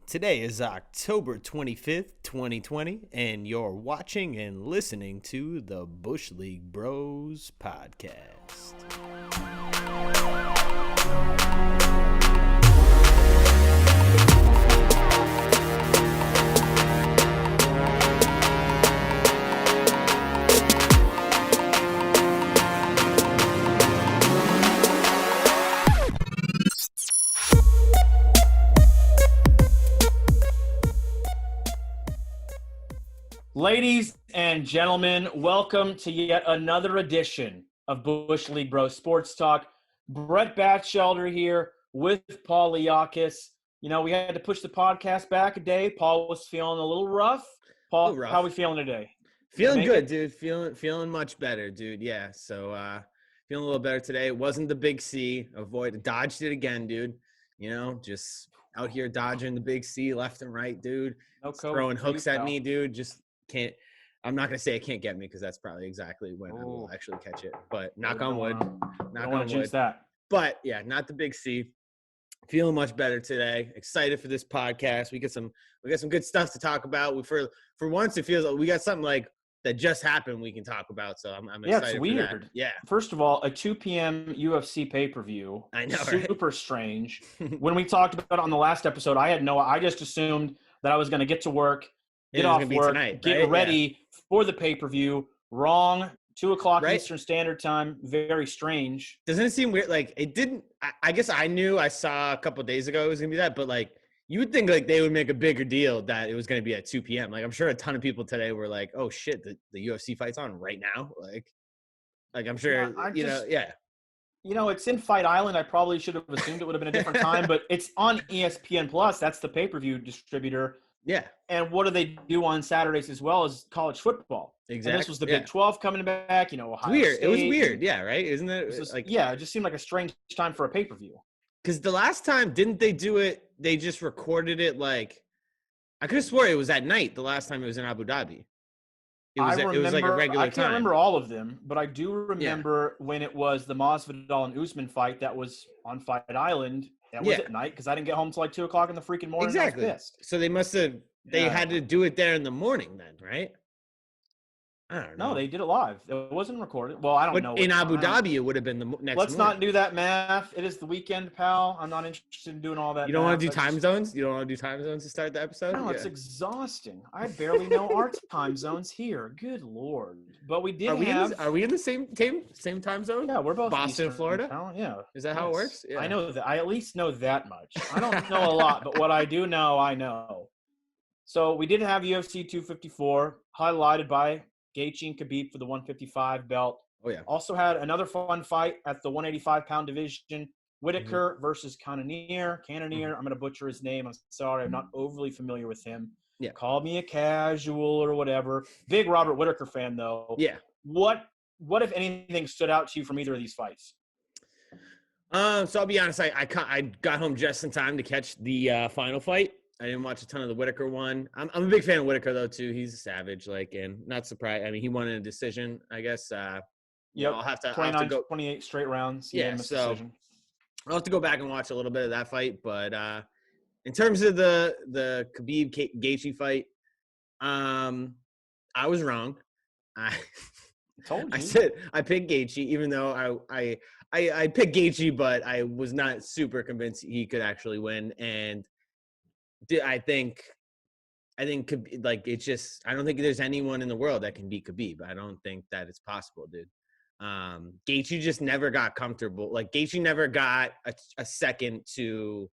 Today is October 25th, 2020, and you're watching and listening to the Bush League Bros podcast. Ladies and gentlemen, welcome to yet another edition of Bush League Bros Sports Talk. Brett Batchelder here with Paul Liakis. You know, we had to push the podcast back a day. Paul was feeling a little rough. Paul, how are we feeling today? Feeling good, dude. Feeling much better, dude. Yeah, so feeling a little better today. It wasn't the big C. Dodged it again, dude. You know, just out here dodging the big C left and right, dude. No Throwing hooks at me, dude. Just can't. I'm not gonna say it can't get me because that's probably exactly when I will actually catch it. But knock on wood. Knock on wood. That. But yeah, not the big C. Feeling much better today. Excited for this podcast. We got some good stuff to talk about. For once, it feels like we got something like that just happened we can talk about. So I'm excited. Yeah, it's weird. For that. Yeah. First of all, a 2 p.m. UFC pay-per-view. I know. Super strange. When we talked about it on the last episode, I just assumed that I was going to get to work, get off work, tonight, get right? ready for the pay-per-view. Wrong. 2 o'clock Right? Eastern Standard Time. Very strange. Doesn't it seem weird? Like it didn't. I guess I knew I saw a couple of days ago it was gonna be that, but like you would think like they would make a bigger deal that it was gonna be at 2 p.m. Like I'm sure a ton of people today were like, "Oh shit, the UFC fight's on right now!" Like I'm sure You know, it's in Fight Island. I probably should have assumed it would have been a different time, but it's on ESPN Plus. That's the pay-per-view distributor. Yeah. And what do they do on Saturdays as well as college football? Exactly. And this was the Big 12 coming back, you know, Ohio weird. State. It was weird. Yeah. Right. Isn't it? It just seemed like a strange time for a pay-per-view. Because the last time, didn't they do it? They just recorded it like, I could have swore it was at night the last time it was in Abu Dhabi. It was like a regular time. I can't remember all of them, but I do remember when it was the Masvidal and Usman fight that was on Fight Island. That was at night because I didn't get home till like 2 o'clock in the freaking morning. Exactly. I was pissed. So they must have. They had to do it there in the morning then, right? I don't know. No, they did it live. It wasn't recorded. Well, I don't know. In Abu Dhabi, it would have been the next Let's morning. not do that math. It is the weekend, pal. I'm not interested in doing all that. You don't want to do time zones? You don't want to do time zones to start the episode? No, it's exhausting. I barely know our time zones here. Good Lord. But we did Are we in the same time zone? Yeah, we're both Boston, Eastern, Florida? Yeah. Is that how it works? Yeah. I know that. I at least know that much. I don't know a lot, but what I do know, I know. So we did have UFC 254, highlighted by Gaethje and Khabib for the 155 belt. Oh, yeah. Also had another fun fight at the 185-pound division. Whitaker versus Cannonier. I'm going to butcher his name. I'm sorry. I'm not overly familiar with him. Yeah. Call me a casual or whatever. Big Robert Whitaker fan, though. Yeah. What, if anything, stood out to you from either of these fights? So I'll be honest. I got home just in time to catch the final fight. I didn't watch a ton of the Whitaker one. I'm a big fan of Whitaker though too. He's a savage, and not surprised. I mean, he won in a decision, I guess. Yep. I'll have to 28 straight rounds. Yeah. So decision. I'll have to go back and watch a little bit of that fight. But in terms of the Khabib Gaethje fight, I was wrong. I said I picked Gaethje, even though I picked Gaethje, but I was not super convinced he could actually win. And I think like it's just I don't think there's anyone in the world that can beat Khabib. I don't think that it's possible, dude. Gaethje just never got comfortable. Like Gaethje never got a second to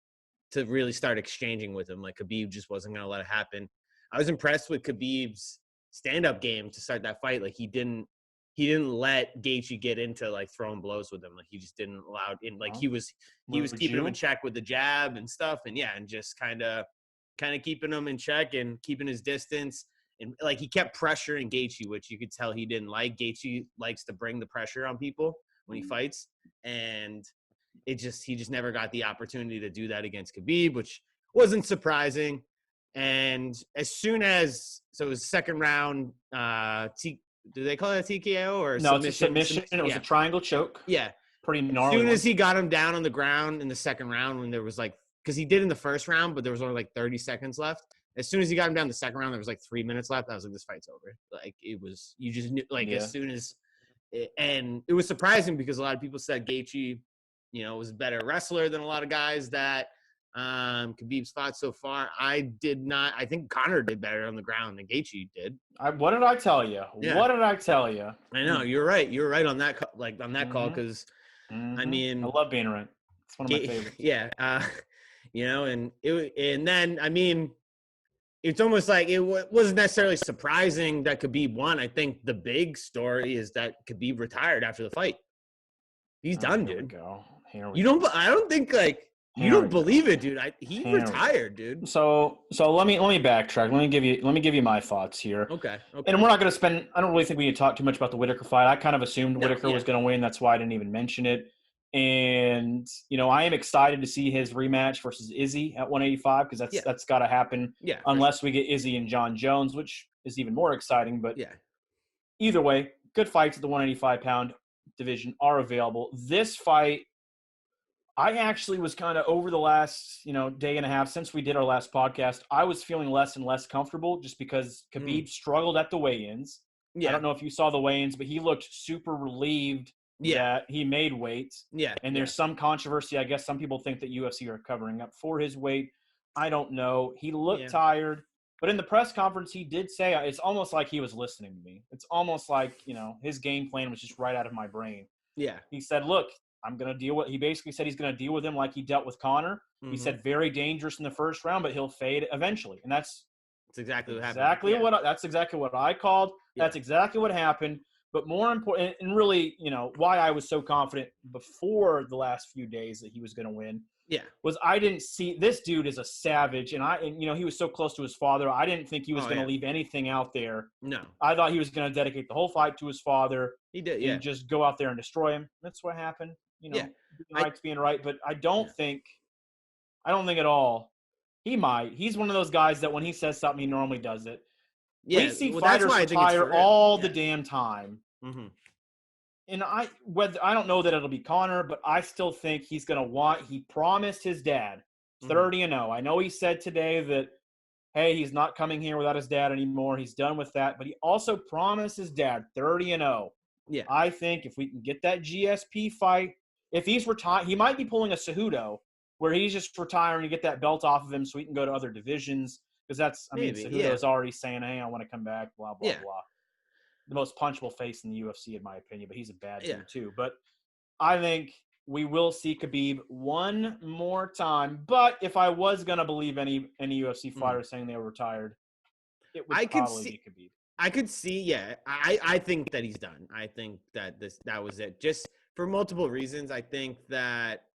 really start exchanging with him. Like Khabib just wasn't gonna let it happen. I was impressed with Khabib's stand-up game to start that fight. Like he didn't let Gaethje get into like throwing blows with him. Like he just didn't allow it in. Like he was keeping him in check with the jab and stuff. And yeah, and just kind of keeping him in check and keeping his distance. And like he kept pressuring Gaethje, which you could tell he didn't like. Gaethje likes to bring the pressure on people when he fights, and he just never got the opportunity to do that against Khabib, which wasn't surprising. And as soon as it was second round, do they call it a TKO or no? It's a submission. It was a triangle choke. Yeah, pretty gnarly. As soon as he got him down on the ground in the second round, when there was like because he did in the first round, but there was only like 30 seconds left. As soon as he got him down the second round, there was like 3 minutes left. I was like, this fight's over. Like it was, you just knew, like as soon as, and it was surprising because a lot of people said Gaethje, was a better wrestler than a lot of guys that Khabib's fought so far. I did not. I think Conor did better on the ground than Gaethje did. What did I tell you? Yeah. What did I tell you? I know you're right. You're right on that. Call because I mean, I love being right. It's one of my favorites. Yeah. And then I mean, it's almost like it wasn't necessarily surprising that Khabib won. I think the big story is that Khabib retired after the fight. He's done, dude. Here we go. I don't think like. You don't believe it, dude. He retired, dude. So let me backtrack. Let me give you my thoughts here. Okay. And we're not going to spend. I don't really think we need to talk too much about the Whitaker fight. I kind of assumed Whitaker was going to win. That's why I didn't even mention it. And I am excited to see his rematch versus Izzy at 185 because that's got to happen. Yeah. Unless we get Izzy and John Jones, which is even more exciting. But either way, good fights at the 185-pound division are available. This fight. I actually was kind of over the last, day and a half since we did our last podcast. I was feeling less and less comfortable just because Khabib struggled at the weigh-ins. Yeah. I don't know if you saw the weigh-ins, but he looked super relieved that he made weight. Yeah. And there's some controversy. I guess some people think that UFC are covering up for his weight. I don't know. He looked tired. But in the press conference, he did say it's almost like he was listening to me. It's almost like, his game plan was just right out of my brain. Yeah. He said, look, he basically said he's going to deal with him like he dealt with Conor. Mm-hmm. He said very dangerous in the first round, but he'll fade eventually. And that's exactly what happened. That's exactly what I called. Yeah. That's exactly what happened. But more important, and really, why I was so confident before the last few days that he was going to win. Yeah. Was I didn't see this dude is a savage, and he was so close to his father. I didn't think he was going to leave anything out there. No. I thought he was going to dedicate the whole fight to his father. He did, and just go out there and destroy him. That's what happened. Right's being right, but I don't think at all. He might. He's one of those guys that when he says something, he normally does it. Yeah, we see fighters retire all the damn time. Mm-hmm. And I don't know that it'll be Conor, but I still think he's going to he promised his dad 30-0. I know he said today that, hey, he's not coming here without his dad anymore. He's done with that. But he also promised his dad 30-0. Yeah. I think if we can get that GSP fight, if he's retired, he might be pulling a Cejudo where he's just retiring to get that belt off of him so he can go to other divisions. Because Cejudo's already saying, hey, I want to come back, blah, blah, blah. The most punchable face in the UFC, in my opinion, but he's a bad dude too. But I think we will see Khabib one more time. But if I was going to believe any UFC fighter saying they were retired, it would probably be Khabib. I could see, I think that he's done. I think that that was it. Just for multiple reasons, I think that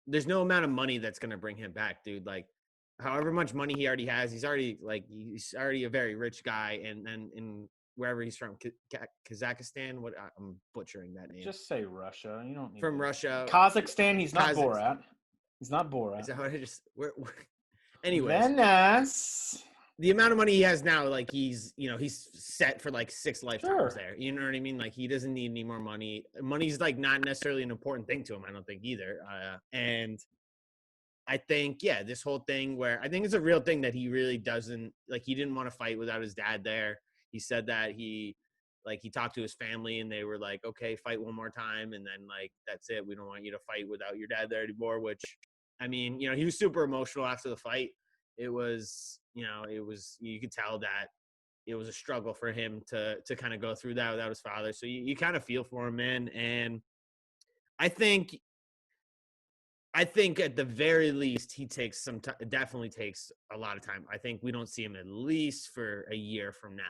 there's no amount of money that's going to bring him back, dude. Like, however much money he already has, he's already a very rich guy, and in wherever he's from, Kazakhstan. What I'm butchering that name. Just say Russia. You don't need from Russia. Kazakhstan. He's not Borat. He's not Borat. Is that what I just? Anyways. Venice. The amount of money he has now, like he's set for like 6 lifetimes there. You know what I mean? Like he doesn't need any more money. Money's like not necessarily an important thing to him. I don't think either. And I think, this whole thing where I think it's a real thing that he really doesn't like. He didn't want to fight without his dad there. He said that he talked to his family and they were like, okay, fight one more time. And then like, that's it. We don't want you to fight without your dad there anymore, which I mean, he was super emotional after the fight. It was, you could tell that it was a struggle for him to kind of go through that without his father. So you kind of feel for him, man. And I think at the very least, he takes definitely takes a lot of time. I think we don't see him at least for a year from now.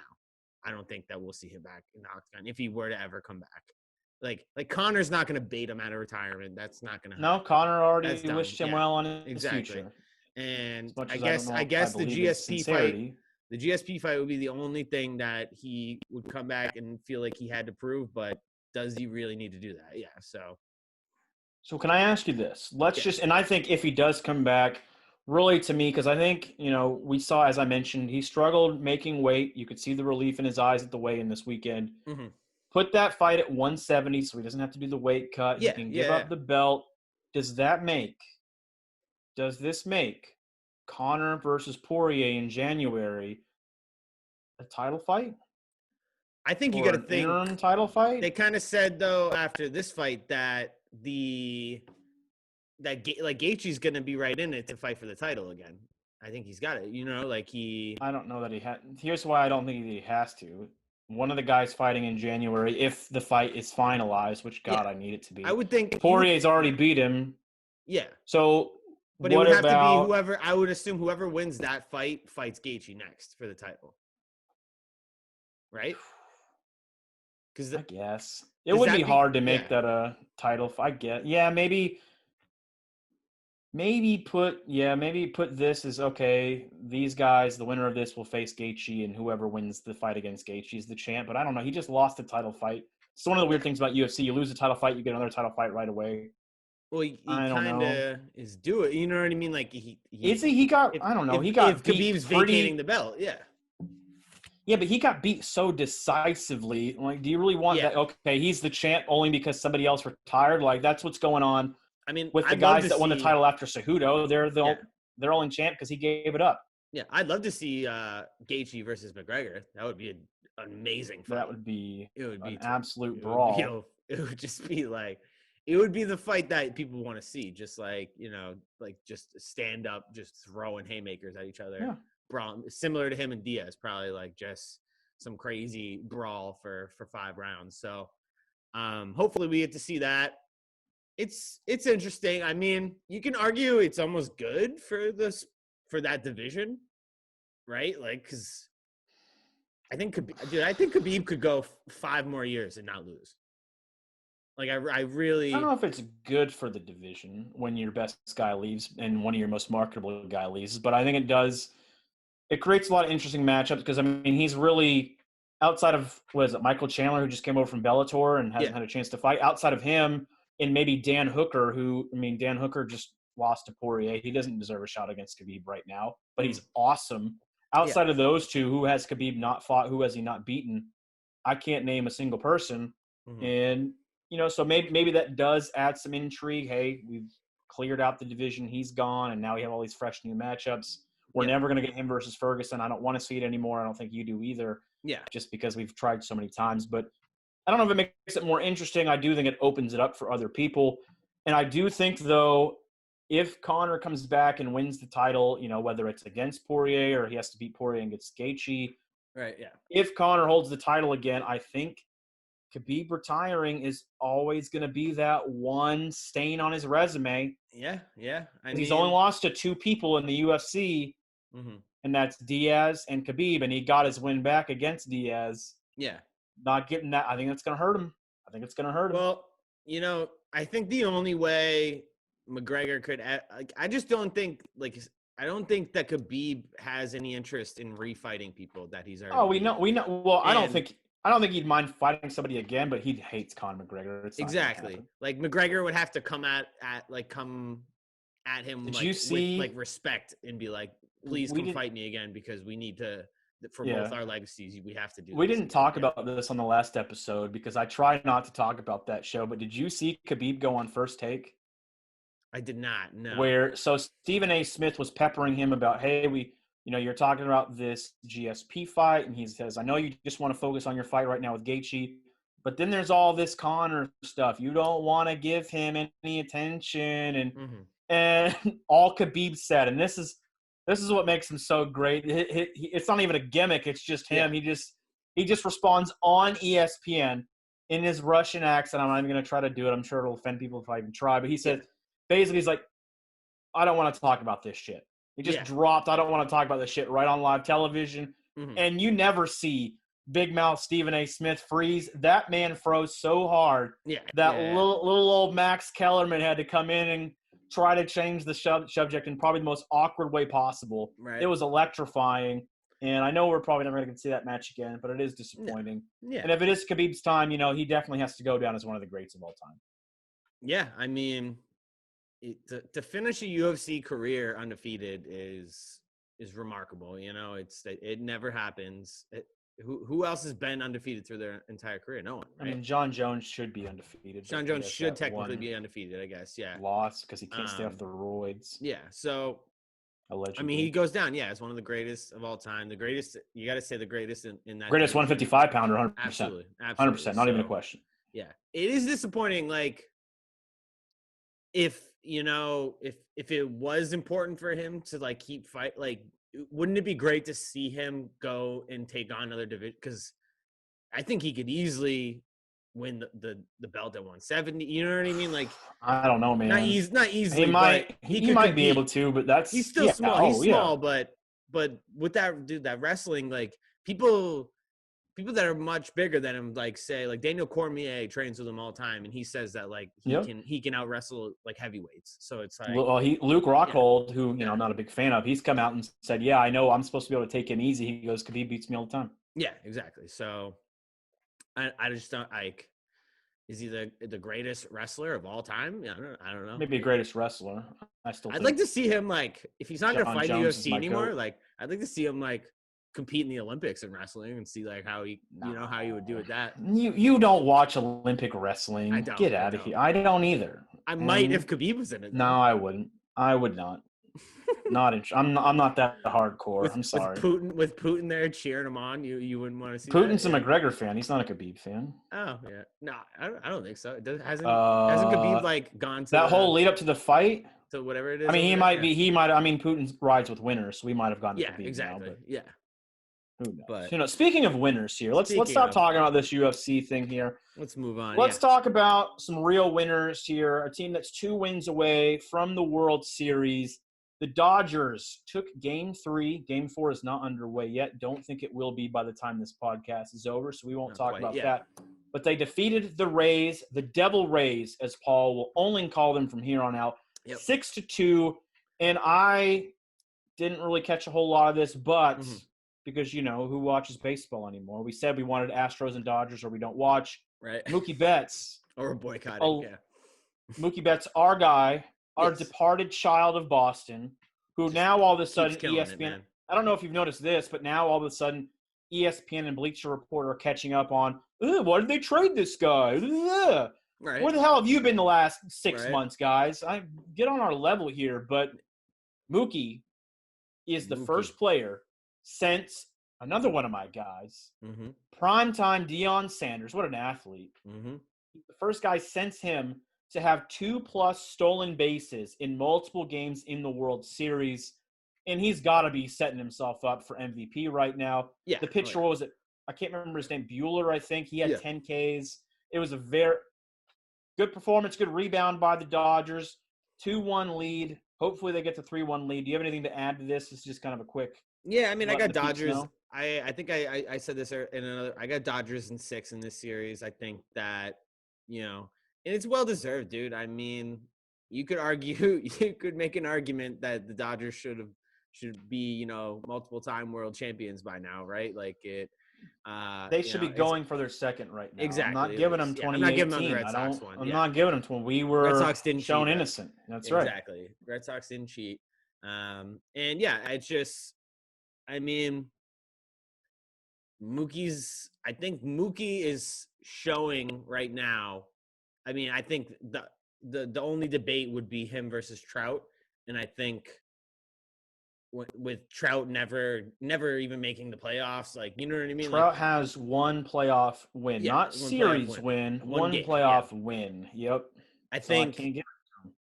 I don't think that we'll see him back in the octagon if he were to ever come back. Like Conor's not going to bait him out of retirement. That's not going to happen. No, Conor already wished him well on his future. And I guess the GSP fight would be the only thing that he would come back and feel like he had to prove, but does he really need to do that? Yeah. So can I ask you this? And I think if he does come back, really to me, because I think, we saw, as I mentioned, he struggled making weight. You could see the relief in his eyes at the weigh-in this weekend. Mm-hmm. Put that fight at 170 so he doesn't have to do the weight cut. He can give up the belt. Does that make does this make Conor versus Poirier in January a title fight? I think you Or got to an think interim title fight? they kind of said though after this fight that Gaethje's going to be right in it to fight for the title again. I think he's got it. I don't know that he had. Here's why I don't think he has to. One of the guys fighting in January, if the fight is finalized, which God, I need it to be. I would think Poirier's already beat him. Yeah. So, but it would have to be whoever. I would assume whoever wins that fight fights Gaethje next for the title, right? Because I guess it would be hard to make that a title fight. Maybe put this as okay. These guys, the winner of this will face Gaethje, and whoever wins the fight against Gaethje is the champ. But I don't know. He just lost the title fight. It's one of the weird things about UFC. You lose a title fight, you get another title fight right away. Well, he kind of is do it. You know what I mean? Like he got if Khabib's vacating the belt, yeah. Yeah, but he got beat so decisively. Like, do you really want that? Okay, he's the champ only because somebody else retired. Like, that's what's going on. I mean, with the guys that won the title after Cejudo, they're only champ because he gave it up. Yeah, I'd love to see Gaethje versus McGregor. That would be an amazing fight. That would be an absolute brawl. It would just be like, it would be the fight that people want to see. Just like, just stand up, just throwing haymakers at each other. Yeah. Brawl, similar to him and Diaz, probably like just some crazy brawl for 5 rounds. So hopefully we get to see that. It's interesting. I mean, you can argue it's almost good for that division, right? Like, because I think Khabib could go 5 more years and not lose. Like, I don't know if it's good for the division when your best guy leaves and one of your most marketable guy leaves, but I think it does. It creates a lot of interesting matchups because, I mean, he's really outside of, Michael Chandler, who just came over from Bellator and hasn't had a chance to fight. Outside of him, and maybe Dan Hooker, Dan Hooker just lost to Poirier. He doesn't deserve a shot against Khabib right now, but he's awesome. Outside of those two, who has Khabib not fought? Who has he not beaten? I can't name a single person. Mm-hmm. And, so maybe that does add some intrigue. Hey, we've cleared out the division. He's gone, and now we have all these fresh new matchups. We're never going to get him versus Ferguson. I don't want to see it anymore. I don't think you do either. Yeah. Just because we've tried so many times. But I don't know if it makes it more interesting. I do think it opens it up for other people. And I do think, though, if Conor comes back and wins the title, whether it's against Poirier or he has to beat Poirier and gets Gaethje. Right, yeah. If Conor holds the title again, I think Khabib retiring is always going to be that one stain on his resume. Yeah. He's only lost to 2 people in the UFC, and that's Diaz and Khabib, and he got his win back against Diaz. Yeah. Not getting that, I think that's going to hurt him. Well, I think the only way McGregor could I just don't think I don't think that Khabib has any interest in refighting people that he's already. Oh, we know. Well, I don't think he'd mind fighting somebody again, but he hates Conor McGregor. Exactly. Like McGregor would have to come at him. Did you see with respect and be like, please come fight me again because we need to. For both our legacies, we have to do. We didn't talk about this on the last episode because I try not to talk about that show. But did you see Khabib go on First Take? I did not. No. So Stephen A. Smith was peppering him about, hey, you're talking about this GSP fight, and he says, I know you just want to focus on your fight right now with Gaethje, but then there's all this Conor stuff. You don't want to give him any attention, and all Khabib said, and this is what makes him so great. It's not even a gimmick. It's just him. Yeah. He just responds on ESPN in his Russian accent. I'm not even going to try to do it. I'm sure it'll offend people if I even try. But he said, basically, he's like, I don't want to talk about this shit. He just dropped, I don't want to talk about this shit right on live television. And you never see Big Mouth Stephen A. Smith freeze. That man froze so hard that little old Max Kellerman had to come in and try to change the subject in probably the most awkward way possible. Right. It was electrifying, and I know we're probably never going to see that match again, but it is disappointing. Yeah. And if it is Khabib's time, he definitely has to go down as one of the greats of all time. Yeah, I mean, to finish a UFC career undefeated is remarkable. It never happens. who else has been undefeated through their entire career? No one, right? I mean, John Jones should be undefeated. John Jones should technically be undefeated, I guess. Yeah. Loss because he can't stay off the roids. Yeah. So, allegedly. I mean, he goes down. Yeah, as one of the greatest of all time. The greatest. You got to say the greatest in that. Greatest 155 pounder, 100%. Absolutely. 100%. Not even a question. Yeah, it is disappointing. Like, if it was important for him to like keep fight, like, wouldn't it be great to see him go and take on another division? Because I think he could easily win the belt at 170. You know what I mean? Like, I don't know, man. Not easily. He might be able to, but he's still small. He's small, but with that dude, that wrestling, like, people that are much bigger than him, like, say, like, Daniel Cormier trains with him all the time, and he says that, like, he can out wrestle like heavyweights. So it's like, well, Luke Rockhold, who I'm not a big fan of, he's come out and said, yeah, I know I'm supposed to be able to take him easy. He goes, Khabib beats me all the time. Yeah, exactly. So I just don't like. Is he the greatest wrestler of all time? Yeah, I don't know. Maybe the greatest wrestler. I'd like to see him, like, if he's not going to fight in the UFC anymore, like, I'd like to see him, like, compete in the Olympics in wrestling and see, like, how he would do with that. You don't watch Olympic wrestling. I don't. Get out of here. I don't either. I might if Khabib was in it. No, I wouldn't. I would not. I'm not that hardcore. I'm sorry. With Putin there cheering him on, you wouldn't want to see Putin's that? a McGregor fan. He's not a Khabib fan. Oh yeah, no, I don't think so. Hasn't Khabib, like, gone to that whole lead up to the fight? To whatever it is. I mean, he might be. He might. I mean, Putin rides with winners, so we might have gone to Khabib. Exactly. Now, but yeah. Who knows? But speaking of winners here, let's stop talking about this UFC thing here. Let's move on. Let's talk about some real winners here. A team that's 2 wins away from the World Series. The Dodgers took Game 3. Game 4 is not underway yet. Don't think it will be by the time this podcast is over, so we won't talk about that. But they defeated the Rays, the Devil Rays, as Paul will only call them from here on out, 6-2. And I didn't really catch a whole lot of this, but because, who watches baseball anymore? We said we wanted Astros and Dodgers, or we don't watch. Right. Mookie Betts. Or boycotting, Mookie Betts, our guy, our departed child of Boston, who now all of a sudden ESPN – I don't know if you've noticed this, but now all of a sudden ESPN and Bleacher Report are catching up on, why did they trade this guy? Right. Where the hell have you been the last 6 months, guys? Get on our level here. But Mookie is the first player since another one of my guys, primetime Deion Sanders. What an athlete. He's the first guy since him to have 2+ stolen bases in multiple games in the World Series. And he's got to be setting himself up for MVP right now. Yeah, the pitcher, what was it? I can't remember his name. Bueller, I think. He had 10 Ks. It was a very good performance, good rebound by the Dodgers. 2-1 lead. Hopefully they get the 3-1 lead. Do you have anything to add to this? This is just kind of a quick. Yeah, I mean, I got Dodgers. I think I said this in another. I got Dodgers in 6 in this series. I think that, and it's well deserved, dude. I mean, you could make an argument that the Dodgers should be, multiple time world champions by now, right? Like it. They should be going for their second right now. Exactly. I'm not giving them 2018. I'm not giving them the Red Sox one. I'm not giving them 20. We were Red Sox didn't shown cheat, innocent. That's right. Exactly. Red Sox didn't cheat. And yeah, it's just, I mean, I think Mookie is showing right now. I mean, I think the only debate would be him versus Trout. And I think with Trout never even making the playoffs, like, you know what I mean? Trout has 1 playoff win, not series win, one playoff win. Yep. I think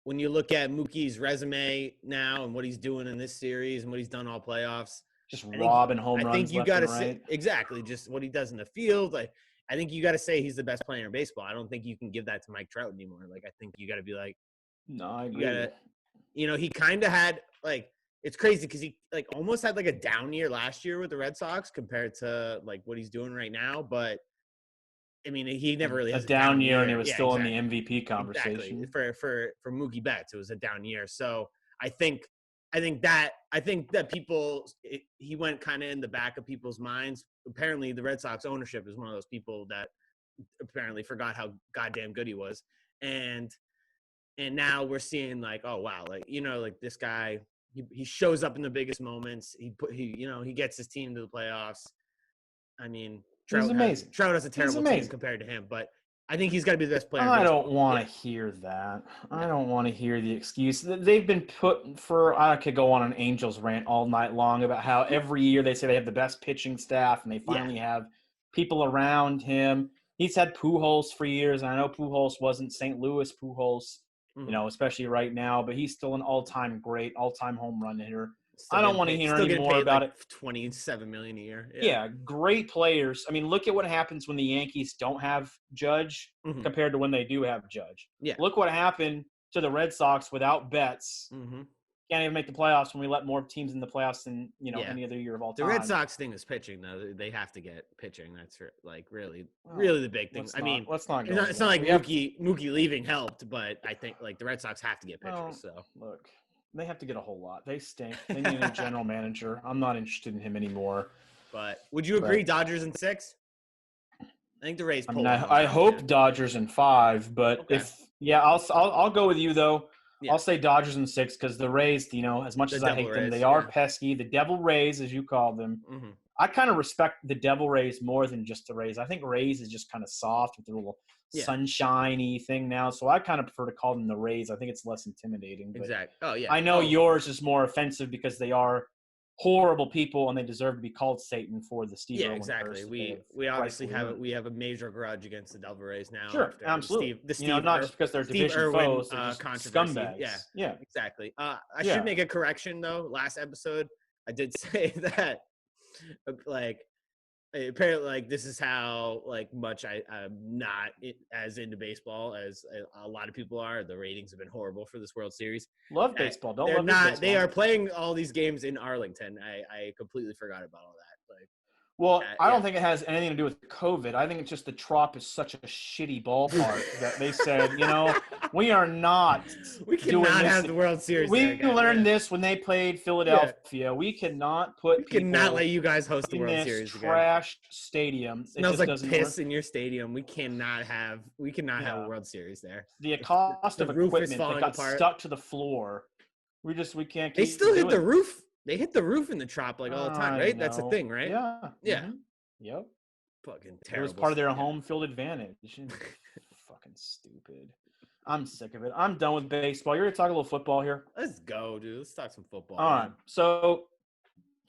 when you look at Mookie's resume now and what he's doing in this series and what he's done all playoffs, just robbing home runs. I think you got to say right. Exactly just what he does in the field. Like, I think you got to say he's the best player in baseball. I don't think you can give that to Mike Trout anymore. Like, I think you got to be like, no, I agree. He kind of had, like, it's crazy because he, like, almost had like a down year last year with the Red Sox compared to like what he's doing right now. But I mean, he never really has a down year, and it was still in the MVP conversation. Exactly. For Mookie Betts, it was a down year. So I think that people, he went kind of in the back of people's minds. Apparently, the Red Sox ownership is one of those people that apparently forgot how goddamn good he was, and now we're seeing like, oh wow, like, like this guy. He shows up in the biggest moments. He gets his team to the playoffs. I mean, He's amazing. Trout has a terrible team compared to him, but I think he's got to be the best player. I don't want to hear that. I don't want to hear the excuse. They've been put for. I could go on an Angels rant all night long about how every year they say they have the best pitching staff, and they finally have people around him. He's had Pujols for years, and I know Pujols wasn't St. Louis Pujols, especially right now, but he's still an all-time great, all-time home run hitter. I don't want to hear any more about it. $27 million a year. Yeah, great players. I mean, look at what happens when the Yankees don't have Judge compared to when they do have Judge. Yeah. Look what happened to the Red Sox without Betts. Can't even make the playoffs when we let more teams in the playoffs than any other year of all time. The Red Sox thing is pitching, though. They have to get pitching. That's really the big thing. Let's not. It's not like Mookie leaving helped, but I think the Red Sox have to get pitchers. So look. They have to get a whole lot. They stink. They need a new general manager. I'm not interested in him anymore. But would you agree Dodgers in 6? I think the Rays. I hope Dodgers in 5, but I'll go with you though. Yeah. I'll say Dodgers in 6 because the Rays, as much as I hate them, they are pesky. The Devil Rays, as you call them. I kind of respect the Devil Rays more than just the Rays. I think Rays is just kind of soft with the little sunshiny thing now. So I kind of prefer to call them the Rays. I think it's less intimidating. Exactly. Oh, yeah. I know yours is more offensive because they are horrible people and they deserve to be called Satan for the Steve Irwin exactly. curse. We obviously have a major grudge against the Devil Rays now. Sure, absolutely. Not just because they're division foes, they're just scumbags. Yeah, exactly. I should make a correction, though. Last episode, I did say that apparently this is how much I'm not as into baseball as a lot of people are. The ratings have been horrible for this World Series. Love baseball. They are playing all these games in Arlington. I completely forgot about all that. I don't think it has anything to do with COVID. I think it's just the Trop is such a shitty ballpark that they said, we are not. We cannot have the World Series. We learned this when they played Philadelphia. Yeah. We cannot let you guys host the World Series again. Trash stadium. It smells like piss in your stadium. We cannot have a World Series there. The cost of equipment that got stuck to the floor. We can't. They still hit the roof. They hit the roof in the Trop all the time, right? That's a thing, right? Yeah. Yeah. Yep. Fucking terrible. It was part of their home field advantage. Fucking stupid. I'm sick of it. I'm done with baseball. You're going to talk a little football here? Let's go, dude. Let's talk some football. All right. So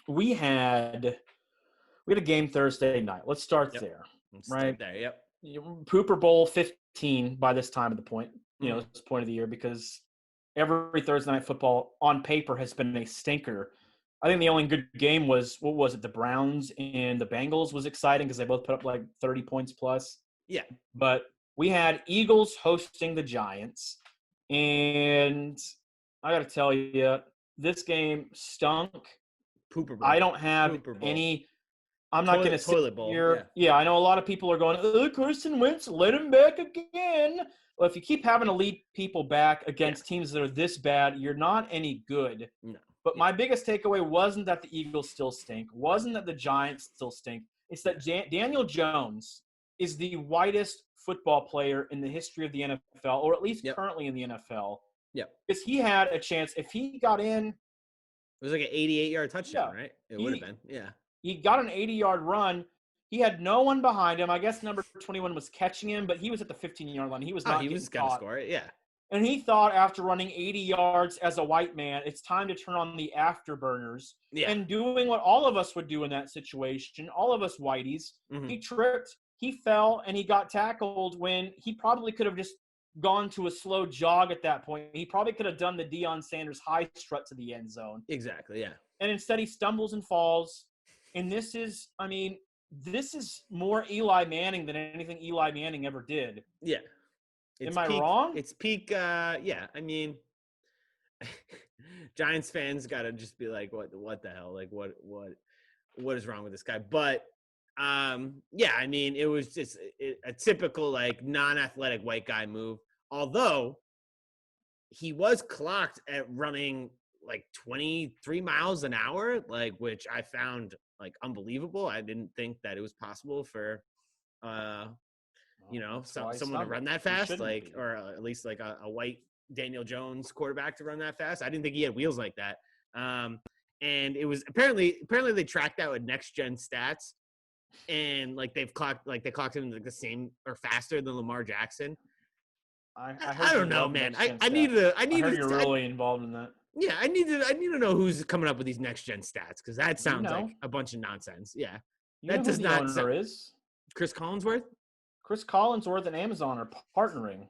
we had a game Thursday night. Let's start there. Start there. Yep. Pooper Bowl 15 by this time at the point, this point of the year, because every Thursday night football on paper has been a stinker. I think the only good game was, the Browns and the Bengals was exciting because they both put up 30 points plus. Yeah. But we had Eagles hosting the Giants. And I got to tell you, this game stunk. Pooper Bowl. I don't have any – I'm not going to sit here. Yeah, I know a lot of people are going, Carson Wentz, let him back again. Well, if you keep having to lead people back against teams that are this bad, you're not any good. No. But my biggest takeaway wasn't that the Eagles still stink, wasn't that the Giants still stink. It's that Daniel Jones is the whitest football player in the history of the NFL, or at least currently in the NFL. Yeah. Because he had a chance. If he got in. It was like an 88-yard touchdown, right? It would have been. Yeah. He got an 80-yard run. He had no one behind him. I guess number 21 was catching him, but he was at the 15-yard line. He was not. He was going to score it. Yeah. And he thought after running 80 yards as a white man, it's time to turn on the afterburners. Yeah. And doing what all of us would do in that situation, all of us whiteys, he tripped, he fell, and he got tackled when he probably could have just gone to a slow jog at that point. He probably could have done the Deion Sanders high strut to the end zone. Exactly, yeah. And instead he stumbles and falls. And this is more Eli Manning than anything Eli Manning ever did. Yeah. Am I wrong? It's peak. Yeah. I mean, Giants fans got to just be like, what the hell? What is wrong with this guy? But yeah, I mean, it was just a typical non-athletic white guy move. Although he was clocked at running 23 miles an hour, which I found unbelievable. I didn't think that it was possible for someone to run that fast, or at least a white Daniel Jones quarterback to run that fast. I didn't think he had wheels like that. And it was apparently they tracked that with next gen stats. and like they clocked him like the same or faster than Lamar Jackson. I heard I you don't know, love man. next gen I stats. need heard to. you're really involved in that. Yeah, I need to know who's coming up with these next gen stats because that sounds like a bunch of nonsense. Yeah, You that know who does the not. owner is? Chris Collinsworth. Chris Collinsworth and Amazon are partnering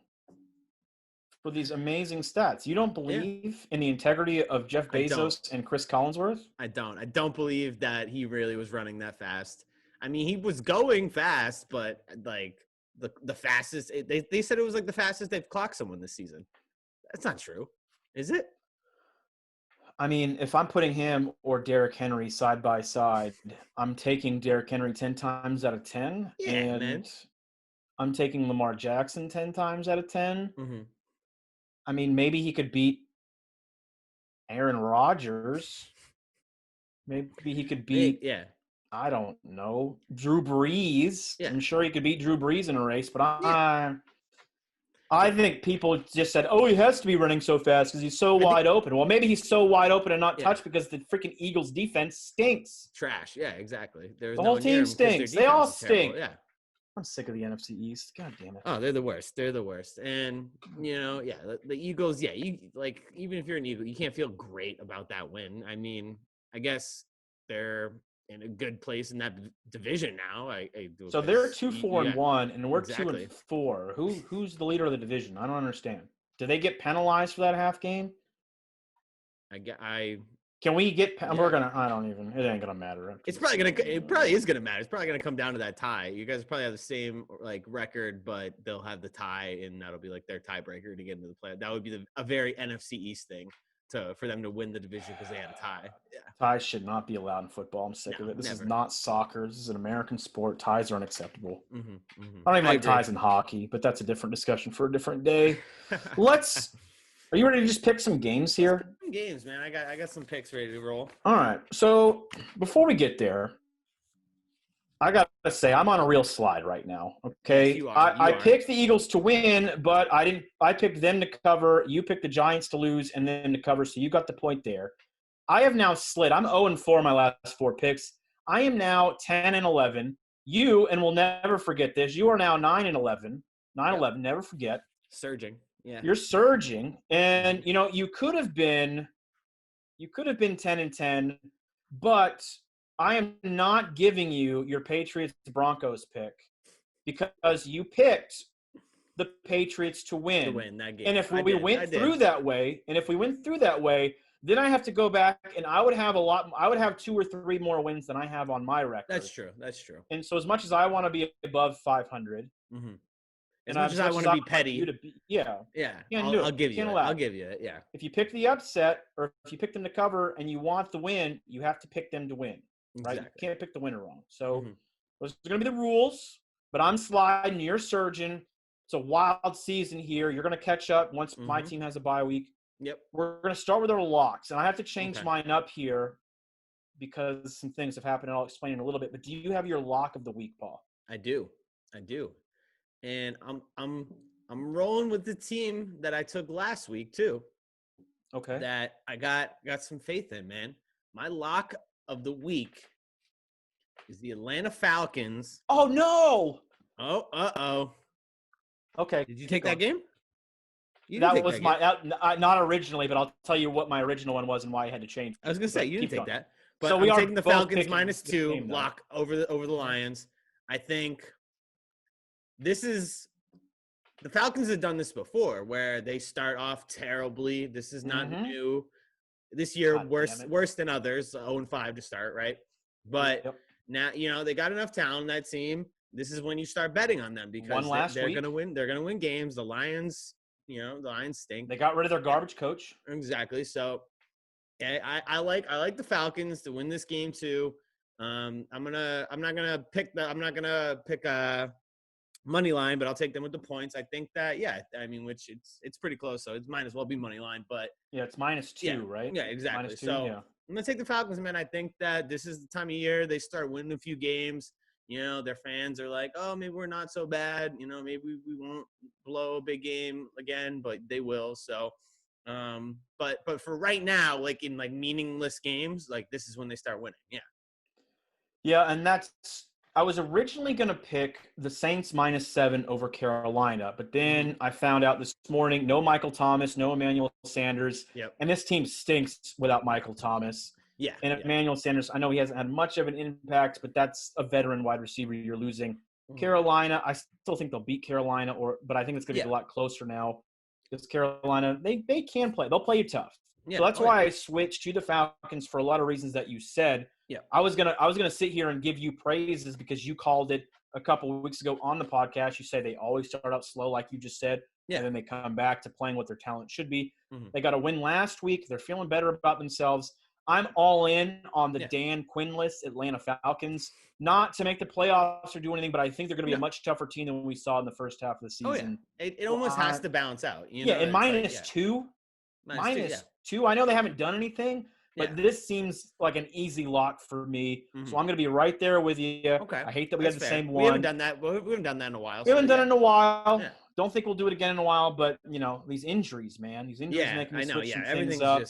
for these amazing stats. You don't believe in the integrity of Jeff Bezos and Chris Collinsworth? I don't believe that he really was running that fast. I mean, he was going fast, but like the fastest they said it was like the fastest they've clocked someone this season. That's not true, is it? I mean, if I'm putting him or Derrick Henry side by side, I'm taking Derrick Henry 10 times out of 10. Yeah, and man. I'm taking Lamar Jackson 10 times out of 10. Mm-hmm. I mean, maybe he could beat Aaron Rodgers. Maybe he could beat, I don't know, Drew Brees. Yeah. I'm sure he could beat Drew Brees in a race, but I think people just said, oh, he has to be running so fast because he's so wide open. Well, maybe he's so wide open and not touched because the freaking Eagles defense stinks. Trash. Yeah, exactly. The whole team stinks. They all stink. Yeah. I'm sick of the NFC East. God damn it. Oh, they're the worst. They're the worst. And, the Eagles, even if you're an Eagle, you can't feel great about that win. I mean, I guess they're in a good place in that division now. So they're 2-4-1, and we're 2-4. Who's the leader of the division? I don't understand. Do they get penalized for that half game? Can we get? We're gonna. I don't even. It ain't gonna matter. It probably is gonna matter. It's probably gonna come down to that tie. You guys probably have the same record, but they'll have the tie, and that'll be like their tiebreaker to get into the play. That would be a very NFC East thing for them to win the division because they had a tie. Yeah. Ties should not be allowed in football. I'm sick of it. This is not soccer. This is an American sport. Ties are unacceptable. Mm-hmm, mm-hmm. I don't even like ties in hockey, but that's a different discussion for a different day. Are you ready to just pick some games here? Some games, man. I got some picks ready to roll. All right. So before we get there, I got to say I'm on a real slide right now. Okay. Yes, I picked the Eagles to win, but I picked them to cover. You picked the Giants to lose and then to cover. So you got the point there. I have now slid. I'm 0-4 my last 4 picks. I am now 10-11. You, and we'll never forget this, you are now 9-11. 9-11, never forget. Surging. Yeah. You're surging, and you could have been 10-10, but I am not giving you your Patriots Broncos pick because you picked the Patriots to win that game. And if we went through that way, then I have to go back and I would have 2 or 3 more wins than I have on my record. That's true. And so as much as I want to be above 500, mm-hmm. As much as I want to be petty. I'll give you it. Yeah. If you pick the upset or if you pick them to cover and you want the win, you have to pick them to win. Right? Exactly. You can't pick the winner wrong. So those are going to be the rules, but I'm sliding. You're surging. It's a wild season here. You're going to catch up once my team has a bye week. Yep. We're going to start with our locks, and I have to change mine up here because some things have happened, and I'll explain in a little bit. But do you have your lock of the week, Paul? I do. And I'm rolling with the team that I took last week too. Okay. That I got some faith in, man. My lock of the week is the Atlanta Falcons. Oh no! Oh. Okay. Did you take that game? That was not originally, but I'll tell you what my original one was and why I had to change. I was gonna say you didn't take that, but I'm taking the Falcons -2 lock over the Lions. I think the Falcons have done this before, where they start off terribly. This is not new. This year, worse than others. 0-5 to start, right? But now they got enough talent in that team. This is when you start betting on them because they're going to win. They're going to win games. The Lions, the Lions stink. They got rid of their garbage coach. Exactly. So, I like the Falcons to win this game too. I'm not gonna pick a money line, but I'll take them with the points. I think that which it's pretty close, so it might as well be money line. But it's -2, right? Yeah, exactly. -2, so I'm gonna take the Falcons, man. I think that this is the time of year they start winning a few games. Their fans are like, oh, maybe we're not so bad. Maybe we won't blow a big game again, but they will. So, but for right now, like in meaningless games, like this is when they start winning. Yeah. Yeah, and I was originally going to pick the Saints -7 over Carolina, but then I found out this morning, no Michael Thomas, no Emmanuel Sanders, and this team stinks without Michael Thomas. Yeah. And Emmanuel Sanders, I know he hasn't had much of an impact, but that's a veteran wide receiver you're losing. Carolina, I still think they'll beat Carolina, but I think it's going to be a lot closer now because Carolina, they can play. They'll play you tough. So that's why I switched to the Falcons for a lot of reasons that you said. Yeah. I was gonna sit here and give you praises because you called it a couple of weeks ago on the podcast. You say they always start out slow, like you just said, and then they come back to playing what their talent should be. They got a win last week. They're feeling better about themselves. I'm all in on the Dan Quinn-less Atlanta Falcons. Not to make the playoffs or do anything, but I think they're going to be a much tougher team than we saw in the first half of the season. It almost has to balance out. You know? And -2. -2. I know they haven't done anything, but this seems like an easy lock for me. So I'm going to be right there with you. Okay. I hate that we had the same one. We haven't done that. We haven't done that in a while. We haven't done it in a while. Yeah. Don't think we'll do it again in a while, but, these injuries, man. These injuries make me switch some things up.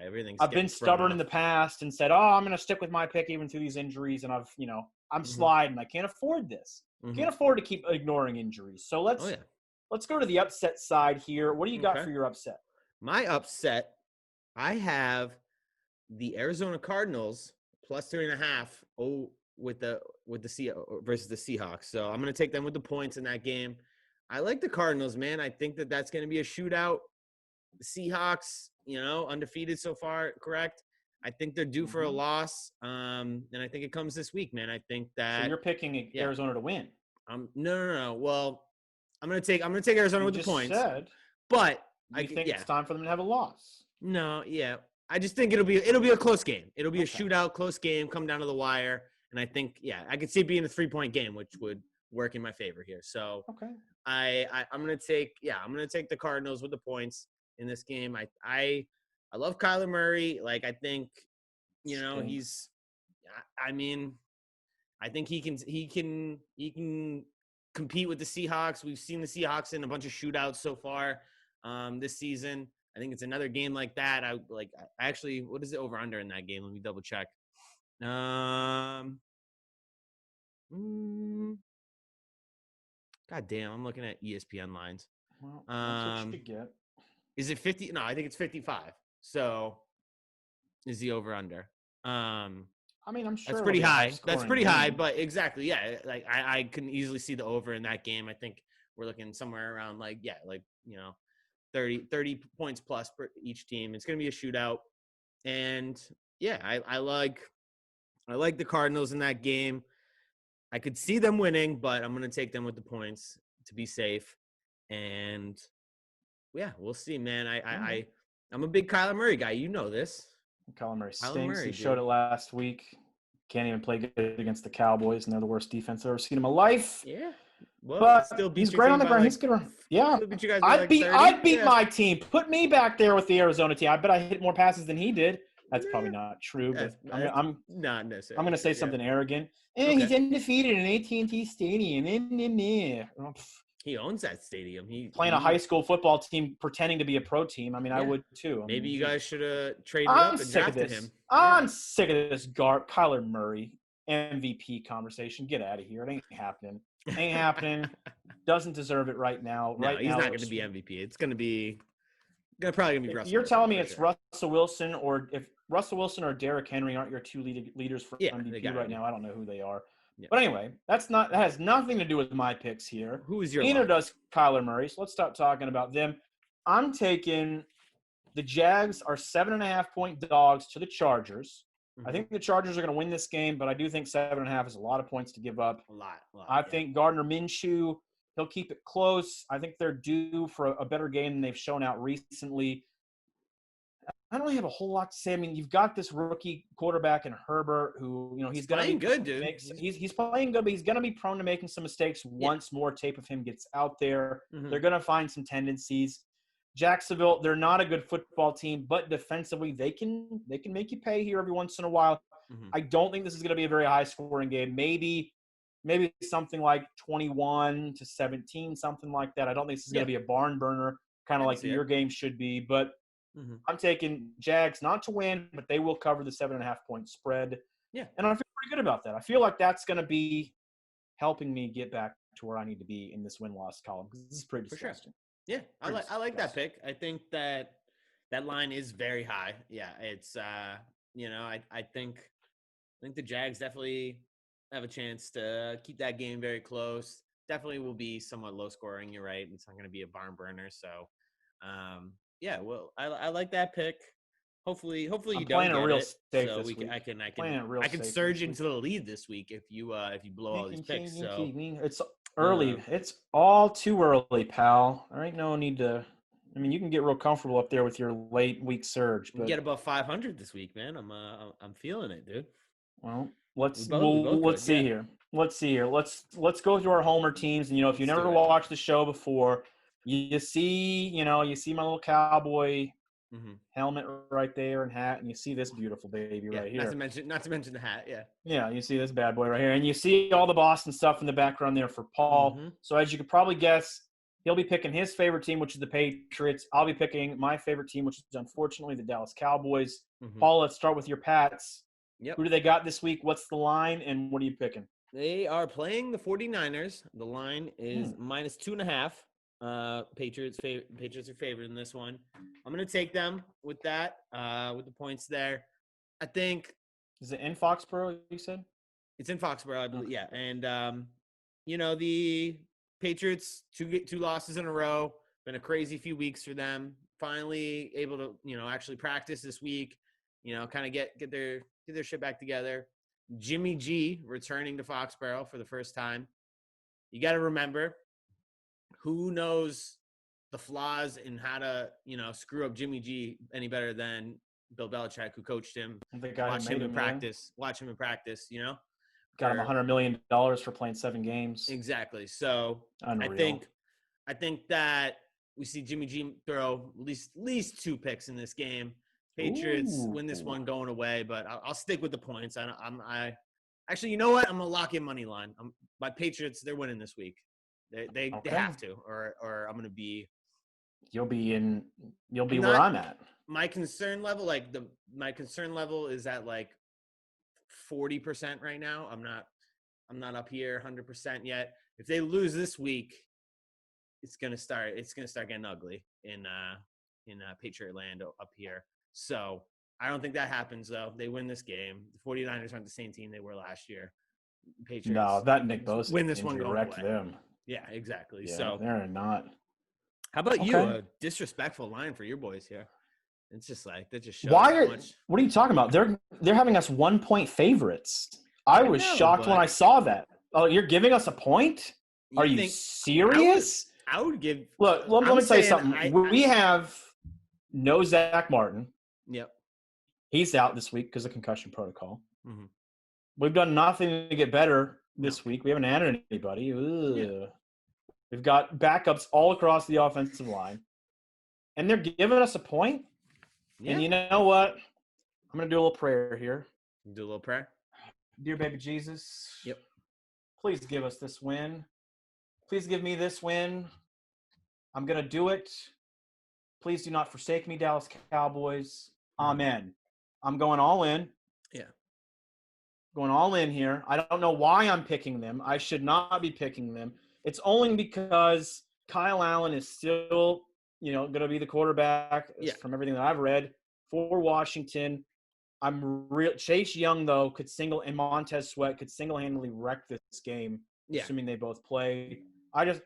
Everything's I've been stubborn in the past and said, I'm going to stick with my pick even through these injuries, and I'm sliding. I can't afford this. Can't afford to keep ignoring injuries. So let's go to the upset side here. What do you got for your upset? My upset, I have the Arizona Cardinals +3.5 with the versus the Seahawks. So I'm going to take them with the points in that game. I like the Cardinals, man. I think that's going to be a shootout. The Seahawks, undefeated so far, correct? I think they're due for a loss, and I think it comes this week, man. I think that. So you're picking Arizona to win. No. Well, I'm gonna take Arizona with the points. But I think it's time for them to have a loss. No, I just think it'll be a close game. It'll be a shootout, close game, come down to the wire, and I think I could see it being a 3-point game, which would work in my favor here. So I'm gonna take the Cardinals with the points in this game. I love Kyler Murray. Like, I think he's. I mean, I think he can compete with the Seahawks. We've seen the Seahawks in a bunch of shootouts so far this season. I think it's another game like that. Actually, what is it over under in that game? Let me double check. God damn, I'm looking at ESPN lines. Well, that's what you could get. Is it 50? No, I think it's 55. So is the over under. I mean, I'm sure that's pretty high. That's pretty high, but exactly, yeah. Like I can easily see the over in that game. I think we're looking somewhere around 30 points plus for each team. It's going to be a shootout, and I like the Cardinals in that game. I could see them winning, but I'm going to take them with the points to be safe. And we'll see, man. I'm a big Kyler Murray guy. You know this. Kyler Murray stinks. He showed it last week. Can't even play good against the Cowboys, and they're the worst defense I've ever seen in my life. Yeah. Well, but still he's great on the ground. He's good. Yeah. I'd beat my team. Put me back there with the Arizona team. I bet I hit more passes than he did. That's probably not true, but I'm not necessarily. I'm going to say something arrogant. He's undefeated in AT&T Stadium. He owns that stadium. He's playing a high school football team, pretending to be a pro team. I mean, I would too. Maybe you guys should have traded up and drafted him. I'm sick of this Kyler Murray MVP conversation. Get out of here. It ain't happening. Ain't happening. Doesn't deserve it right now. No, he's not going to be MVP. It's going to be probably going to be Russell. You're telling me it's Russell Wilson, or if Russell Wilson or Derrick Henry aren't your two leaders for MVP right now, I don't know who they are. Yeah. But anyway, that has nothing to do with my picks here. Who is your Neither does Kyler Murray. So let's stop talking about them. I'm taking the Jags are 7.5-point dogs to the Chargers. I think the Chargers are going to win this game, but I do think 7.5 is a lot of points to give up. A lot. I think Gardner Minshew, he'll keep it close. I think they're due for a better game than they've shown out recently. I don't really have a whole lot to say. I mean, you've got this rookie quarterback in Herbert who, he's going to be good, dude. He's playing good, but he's going to be prone to making some mistakes once more tape of him gets out there. They're going to find some tendencies. Jacksonville, they're not a good football team, but defensively they can make you pay here every once in a while. I don't think this is going to be a very high-scoring game. Maybe something like 21-17, something like that. I don't think this is going to be a barn burner, kind of like your game should be, but I'm taking Jags not to win, but they will cover the 7.5-point spread. Yeah. And I feel pretty good about that. I feel like that's going to be helping me get back to where I need to be in this win-loss column because this is pretty disgusting. Sure. Yeah, I like that pick. I think that line is very high. Yeah, it's I think the Jags definitely have a chance to keep that game very close. Definitely will be somewhat low scoring. You're right. It's not going to be a barn burner. So, yeah. Well, I like that pick. Hopefully you don't get it. So I can surge into the lead this week if you blow all these picks. So it's early. It's all too early, pal. There ain't no need to. I mean, you can get real comfortable up there with your late week surge, but get above 500 this week, man. I'm feeling it, dude. Well, let's see here. Let's go through our homer teams. And if you never watched the show before, you see my little cowboy helmet right there and hat, and you see this beautiful baby right here. Not to mention the hat, yeah. Yeah, you see this bad boy right here, and you see all the Boston stuff in the background there for Paul. So as you could probably guess, he'll be picking his favorite team, which is the Patriots. I'll be picking my favorite team, which is unfortunately the Dallas Cowboys. Paul, let's start with your Pats. Yep. Who do they got this week? What's the line, and what are you picking? They are playing the 49ers. The line is minus 2.5. Patriots are favored in this one. I'm going to take them with that, with the points there. I think. Is it in Foxborough, you said? It's in Foxborough, I believe. Okay. Yeah. And, the Patriots, two losses in a row. Been a crazy few weeks for them. Finally able to, actually practice this week. Kind of get their shit back together. Jimmy G returning to Foxborough for the first time. You got to remember, who knows the flaws in how to, screw up Jimmy G any better than Bill Belichick, who coached him. Watch him in practice. Got him $100 million for playing 7 games. Exactly. So unreal. I think that we see Jimmy G throw at least 2 picks in this game. Patriots win this one going away, but I'll stick with the points. Actually, you know what? I'm gonna lock in money line. My Patriots, they're winning this week. They have to, or I'm gonna be. You'll be where I'm at. My concern level, is at 40% right now. I'm not up here 100% yet. If they lose this week, it's gonna start getting ugly in Patriot land up here. So I don't think that happens, though. They win this game. The 49ers aren't the same team they were last year. Patriots. No, that Nick Bosa win this one going away. Them. Yeah, exactly. Yeah, so they're not. How about you? A disrespectful line for your boys here. It's just that just shows what are you talking about? They're having us 1-point favorites. I was shocked when I saw that. Oh, you're giving us a point? Are you serious? I would give. Look, let me tell you something. We have no Zach Martin. Yep. He's out this week because of concussion protocol. We've done nothing to get better this week. We haven't added anybody. Yeah. We've got backups all across the offensive line. And they're giving us a point? Yeah. And you know what? I'm going to do a little prayer here. Do a little prayer? Dear baby Jesus. Yep. Please give us this win. Please give me this win. I'm going to do it. Please do not forsake me, Dallas Cowboys. Amen. I'm going all in. Yeah. Going all in here. I don't know why I'm picking them. I should not be picking them. It's only because Kyle Allen is still, going to be the quarterback from everything that I've read for Washington. Chase Young, though, and Montez Sweat could single-handedly wreck this game, assuming they both play.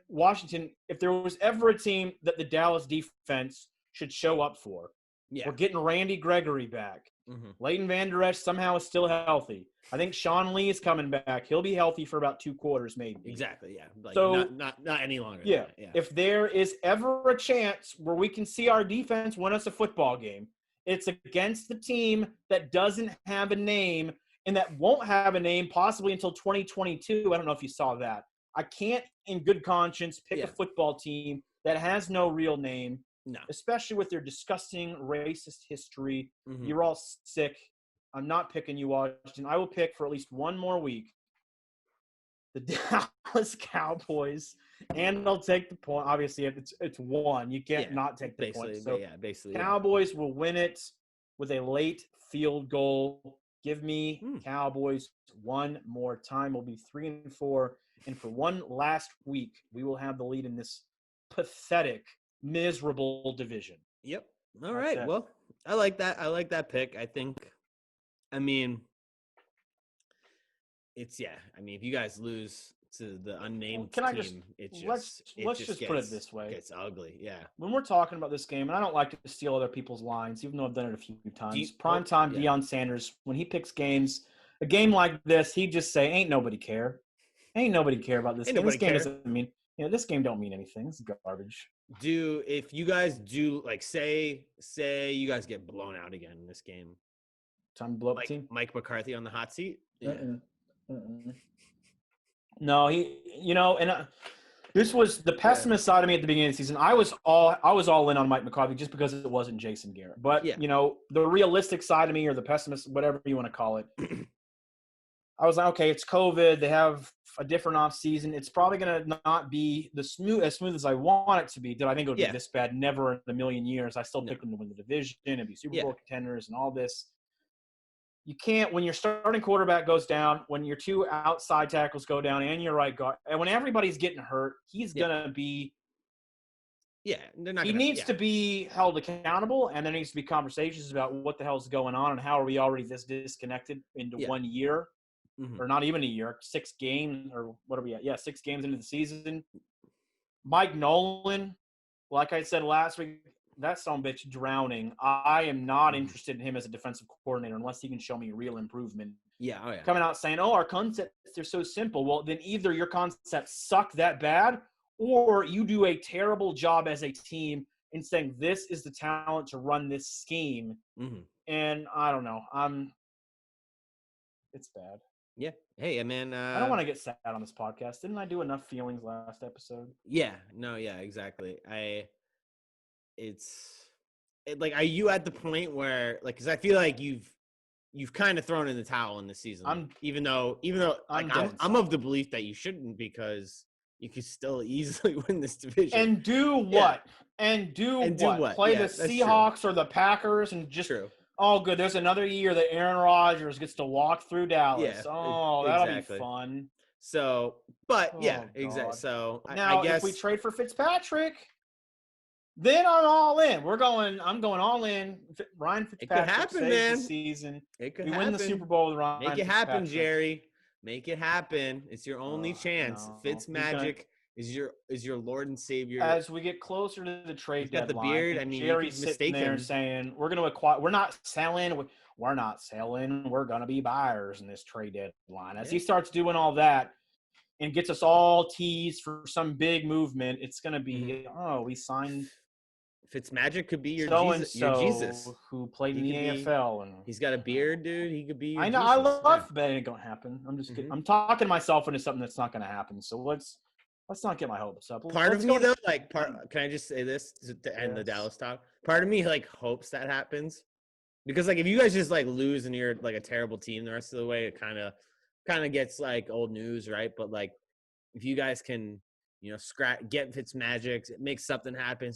Washington, if there was ever a team that the Dallas defense should show up for, we're getting Randy Gregory back. Leighton Vander Esch somehow is still healthy. I think Sean Lee is coming back. He'll be healthy for about 2 quarters, maybe. Exactly, yeah. So not any longer. Yeah. If there is ever a chance where we can see our defense win us a football game, it's against the team that doesn't have a name and that won't have a name possibly until 2022. I don't know if you saw that. I can't, in good conscience, pick a football team that has no real name. No. Especially with their disgusting racist history. You're all sick. I'm not picking you, Washington. I will pick for at least one more week the Dallas Cowboys, and they'll take the point. Obviously, if it's one, you can't not take the point. So basically, Cowboys will win it with a late field goal. Give me Cowboys one more time. We'll be 3-4. And for one last week, we will have the lead in this pathetic, miserable division. Yep. All right. Well, I like that. I like that pick. I mean, if you guys lose to the unnamed team, let's just put it this way. It's ugly. Yeah. When we're talking about this game, and I don't like to steal other people's lines, even though I've done it a few times. Primetime Deion Sanders, when he picks games, a game like this, he'd just say, "Ain't nobody care. Ain't nobody care about this game. This game doesn't mean, this game don't mean anything. It's garbage." If you guys do, like, say you guys get blown out again in this game, time to blow up the team. Mike McCarthy on the hot seat. Yeah. No, this was the pessimist side of me at the beginning of the season. I was all in on Mike McCarthy just because it wasn't Jason Garrett. But the realistic side of me, or the pessimist, whatever you want to call it, I was like, okay, it's COVID. They have a different off season. It's probably going to not be as smooth as I want it to be. Did I think it would be this bad? Never in a million years. I still picked them to win the division and be Super Bowl contenders and all this. You can't, when your starting quarterback goes down, when your two outside tackles go down, and your right guard, and when everybody's getting hurt, he's going to be – he needs to be held accountable, and there needs to be conversations about what the hell is going on and how are we already this disconnected into 1 year, or not even a year, 6 games, or what are we at? Yeah, 6 games into the season. Mike Nolan, like I said last week, that son-of-a-bitch drowning. I am not interested in him as a defensive coordinator unless he can show me real improvement. Coming out saying, our concepts are so simple. Well, then either your concepts suck that bad, or you do a terrible job as a team in saying this is the talent to run this scheme. And I don't know. It's bad. Yeah. Hey, man. I don't want to get sad on this podcast. Didn't I do enough feelings last episode? Yeah. No, yeah, exactly. Are you at the point where, like, because I feel like you've kind of thrown in the towel in the season, even though I'm of the belief that you shouldn't, because you could still easily win this division. And do what? And do what? Play the Seahawks or the Packers and just good. There's another year that Aaron Rodgers gets to walk through Dallas. That'll be fun. So, but exactly. So now, I guess if we trade for Fitzpatrick, then I'm all in. I'm going all in. Ryan Fitzpatrick. It could happen, man. The season. It could we happen. Win the Super Bowl with Ryan. Make it happen, Jerry. Make it happen. It's your only chance. No. Fitzmagic is your Lord and Savior. As we get closer to the trade deadline, got the beard. I mean, Jerry's sitting there saying, "We're going to acquire. We're not selling. We're not selling. We're going to be buyers in this trade deadline." As he starts doing all that and gets us all teased for some big movement, it's going to be, we signed. Fitzmagic could be your Jesus, who played in the AFL, and he's got a beard, dude. He could be. I know. Jesus. I love that. It ain't gonna happen. I'm just kidding. I'm talking myself into something that's not gonna happen. So let's not get my hopes up. Part of me though, can I just say this to end the Dallas talk? Part of me hopes that happens, because if you guys just lose and you're a terrible team the rest of the way, it kind of gets old news, right? But if you guys can, get Fitzmagic, make something happen,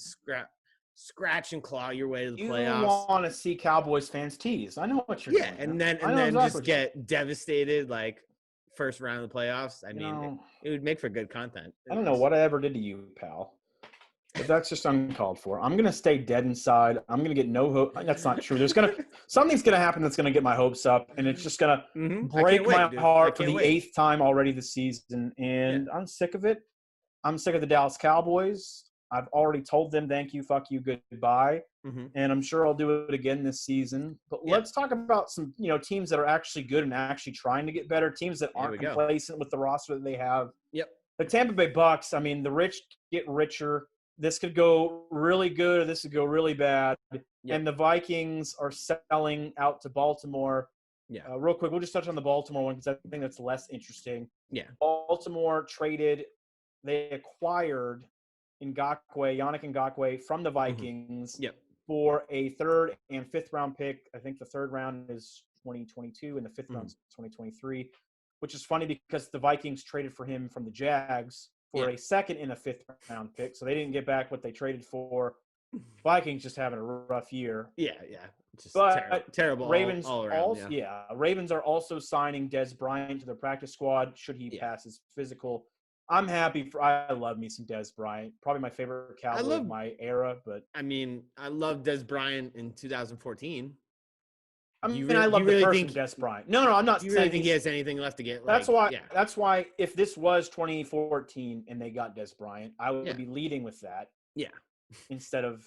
scratch and claw your way to the playoffs. You want to see Cowboys fans tease. I know what you're doing. And then exactly just get devastated first round of the playoffs. I mean, it would make for good content. I don't know what I ever did to you, pal. But that's just uncalled for. I'm going to stay dead inside. I'm going to get no hope. That's not true. Something's going to happen that's going to get my hopes up, and it's just going to break my heart for the 8th time already this season. And I'm sick of it. I'm sick of the Dallas Cowboys. I've already told them thank you, fuck you, goodbye, and I'm sure I'll do it again this season. But let's talk about some, teams that are actually good and actually trying to get better, teams that aren't complacent with the roster that they have. Yep. The Tampa Bay Bucks, I mean, the rich get richer. This could go really good or this could go really bad. Yep. And the Vikings are selling out to Baltimore. Yeah. Real quick, we'll just touch on the Baltimore one because I think that's less interesting. Yeah. Baltimore traded – they acquired – Yannick Ngakoue from the Vikings for a 3rd and 5th round pick. I think the 3rd round is 2022 and the 5th round is 2023, which is funny because the Vikings traded for him from the Jags for a 2nd and a 5th round pick. So they didn't get back what they traded for. Vikings just having a rough year. Yeah. Just but terrible Ravens all around. also, Ravens are also signing Des Bryant to their practice squad should he pass his physical. I'm happy I love me some Des Bryant. Probably my favorite Cowboy of my era. But I mean, I love Des Bryant in 2014. I mean, I love the person Des Bryant. No, I'm not saying. Do you really think he has anything left to get? That's why if this was 2014 and they got Des Bryant, I would be leading with that. Yeah. Instead of,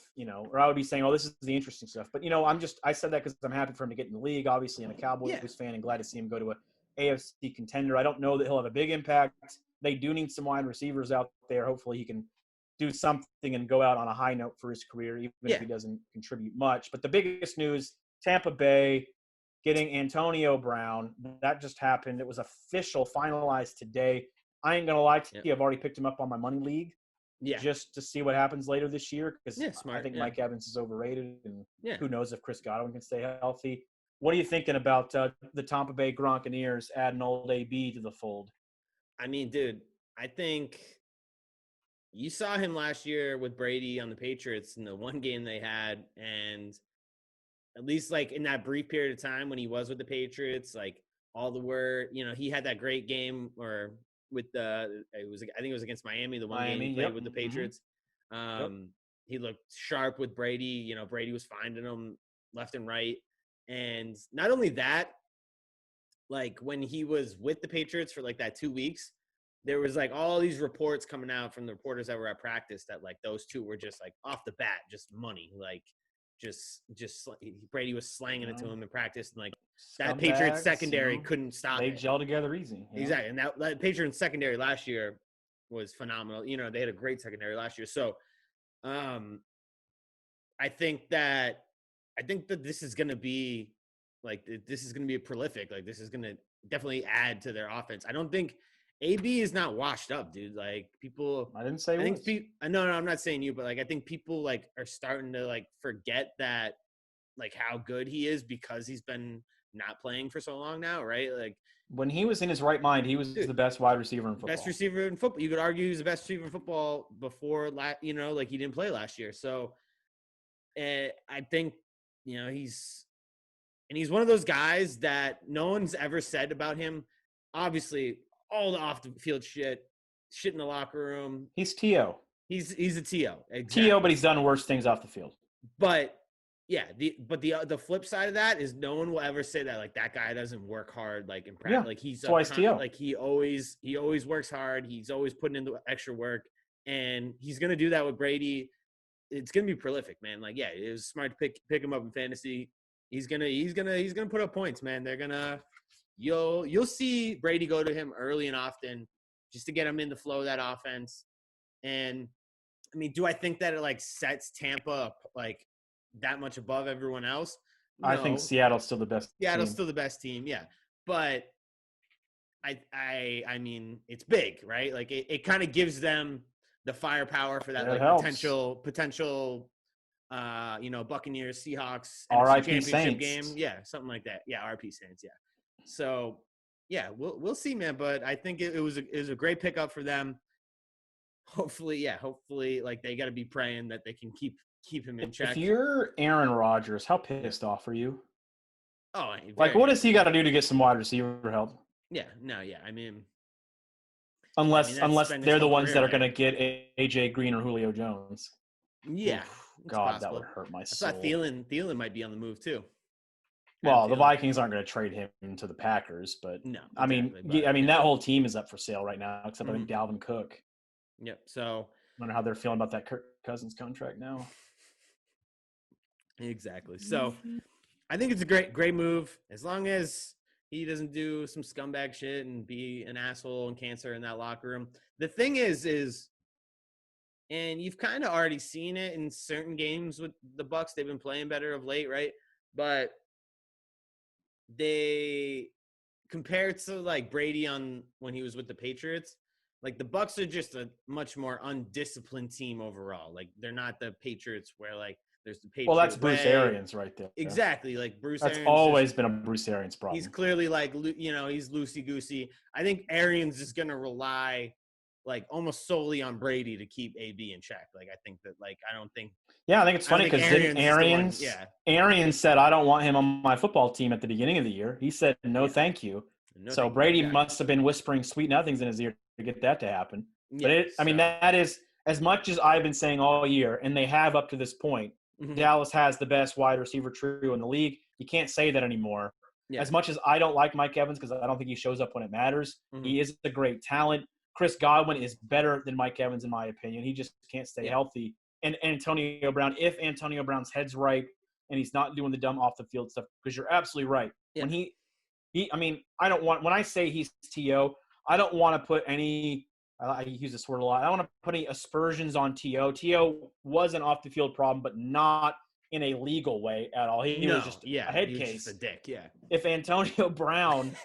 or I would be saying, oh, this is the interesting stuff. But, I said that because I'm happy for him to get in the league, obviously, and a Cowboys fan, and glad to see him go to a AFC contender. I don't know that he'll have a big impact. They do need some wide receivers out there. Hopefully he can do something and go out on a high note for his career, even if he doesn't contribute much. But the biggest news, Tampa Bay getting Antonio Brown. That just happened. It was official, finalized today. I ain't going to lie to you. I've already picked him up on my money league. Just to see what happens later this year, because I think Mike Evans is overrated, and who knows if Chris Godwin can stay healthy. What are you thinking about the Tompa Bay Gronkaneers adding old AB to the fold? I mean, dude, I think you saw him last year with Brady on the Patriots in the one game they had, and at least like in that brief period of time when he was with the Patriots, like all the word, he had that great game with I think it was against Miami, the one game he played with the Patriots. He looked sharp with Brady. Brady was finding him left and right. And not only that, like when he was with the Patriots for like that 2 weeks, there was like all these reports coming out from the reporters that were at practice that like those two were just like off the bat, just money. Like just Brady was slanging it to him in practice, and like that Patriots secondary couldn't stop they it. gel together easy. Exactly. And that Patriots secondary last year was phenomenal. They had a great secondary last year. So I think that this is going to be a prolific. Like this is going to definitely add to their offense. I don't think AB is not washed up, dude. Like people, I didn't say. No, I'm not saying you, but like I think people like are starting to like forget that like how good he is because he's been not playing for so long now, right? Like when he was in his right mind, he was the best wide receiver in football. Best receiver in football. You could argue he was the best receiver in football before, like he didn't play last year. So I think he's one of those guys that no one's ever said about him. Obviously, all the off the field shit in the locker room. He's T.O. He's a T.O. Exactly. T.O., but he's done worse things off the field. But yeah, the flip side of that is no one will ever say that like that guy doesn't work hard like in practice. Like he's twice T.O. Like he always works hard. He's always putting in the extra work, and he's gonna do that with Brady. It's gonna be prolific, man. Like yeah, it was smart to pick him up in fantasy. He's gonna put up points, man. They're gonna you'll see Brady go to him early and often just to get him in the flow of that offense. And I mean, do I think that it like sets Tampa up like that much above everyone else? No. I think Seattle's still the best. Seattle's still the best team, yeah. But I mean, it's big, right? Like it kind of gives them the firepower for that like potential Buccaneers, Seahawks, RIP championship Saints game. Yeah, something like that. Yeah, RIP Saints, yeah. So yeah, we'll see, man. But I think it was a great pickup for them. Hopefully, like they got to be praying that they can keep him in check. If you're Aaron Rodgers, how pissed off are you? Oh, like what does he got to do to get some wide receiver help? Yeah, no, yeah. I mean, unless they're the ones that are going to get AJ Green or Julio Jones. Yeah, God, possible. That would hurt my soul. I thought Thielen might be on the move too. Well, the Vikings aren't going to trade him to the Packers, but no, exactly, I mean that whole team is up for sale right now, except I think Dalvin Cook. Yep. So I wonder how they're feeling about that Kirk Cousins contract now. Exactly. So I think it's a great move as long as he doesn't do some scumbag shit and be an asshole and cancer in that locker room. The thing is, and you've kind of already seen it in certain games with the Bucs. They've been playing better of late, right? But they, compared to like Brady when he was with the Patriots, like the Bucs are just a much more undisciplined team overall. Like they're not the Patriots where like there's the Patriots. Well, that's Bruce Arians right there. Exactly. Like Bruce That's Arians always been a Bruce Arians problem. He's clearly like, he's loosey-goosey. I think Arians is going to rely like almost solely on Brady to keep AB in check. Like I think that I don't think. Yeah, I think it's funny because Arians said, I don't want him on my football team at the beginning of the year. He said, no, thank you. No, so Brady must have been whispering sweet nothings in his ear to get that to happen. Yeah, but that is, as much as I've been saying all year, and they have up to this point, Dallas has the best wide receiver trio in the league. You can't say that anymore. Yeah. As much as I don't like Mike Evans because I don't think he shows up when it matters, he is a great talent. Chris Godwin is better than Mike Evans, in my opinion. He just can't stay healthy. And Antonio Brown, if Antonio Brown's head's right and he's not doing the dumb off the field stuff, because you're absolutely right. Yeah. When I say he's TO, I don't want to put any, I use this word a lot, I don't want to put any aspersions on TO. TO was an off the field problem, but not in a legal way at all. He was just a head case. Just a dick, yeah. If Antonio Brown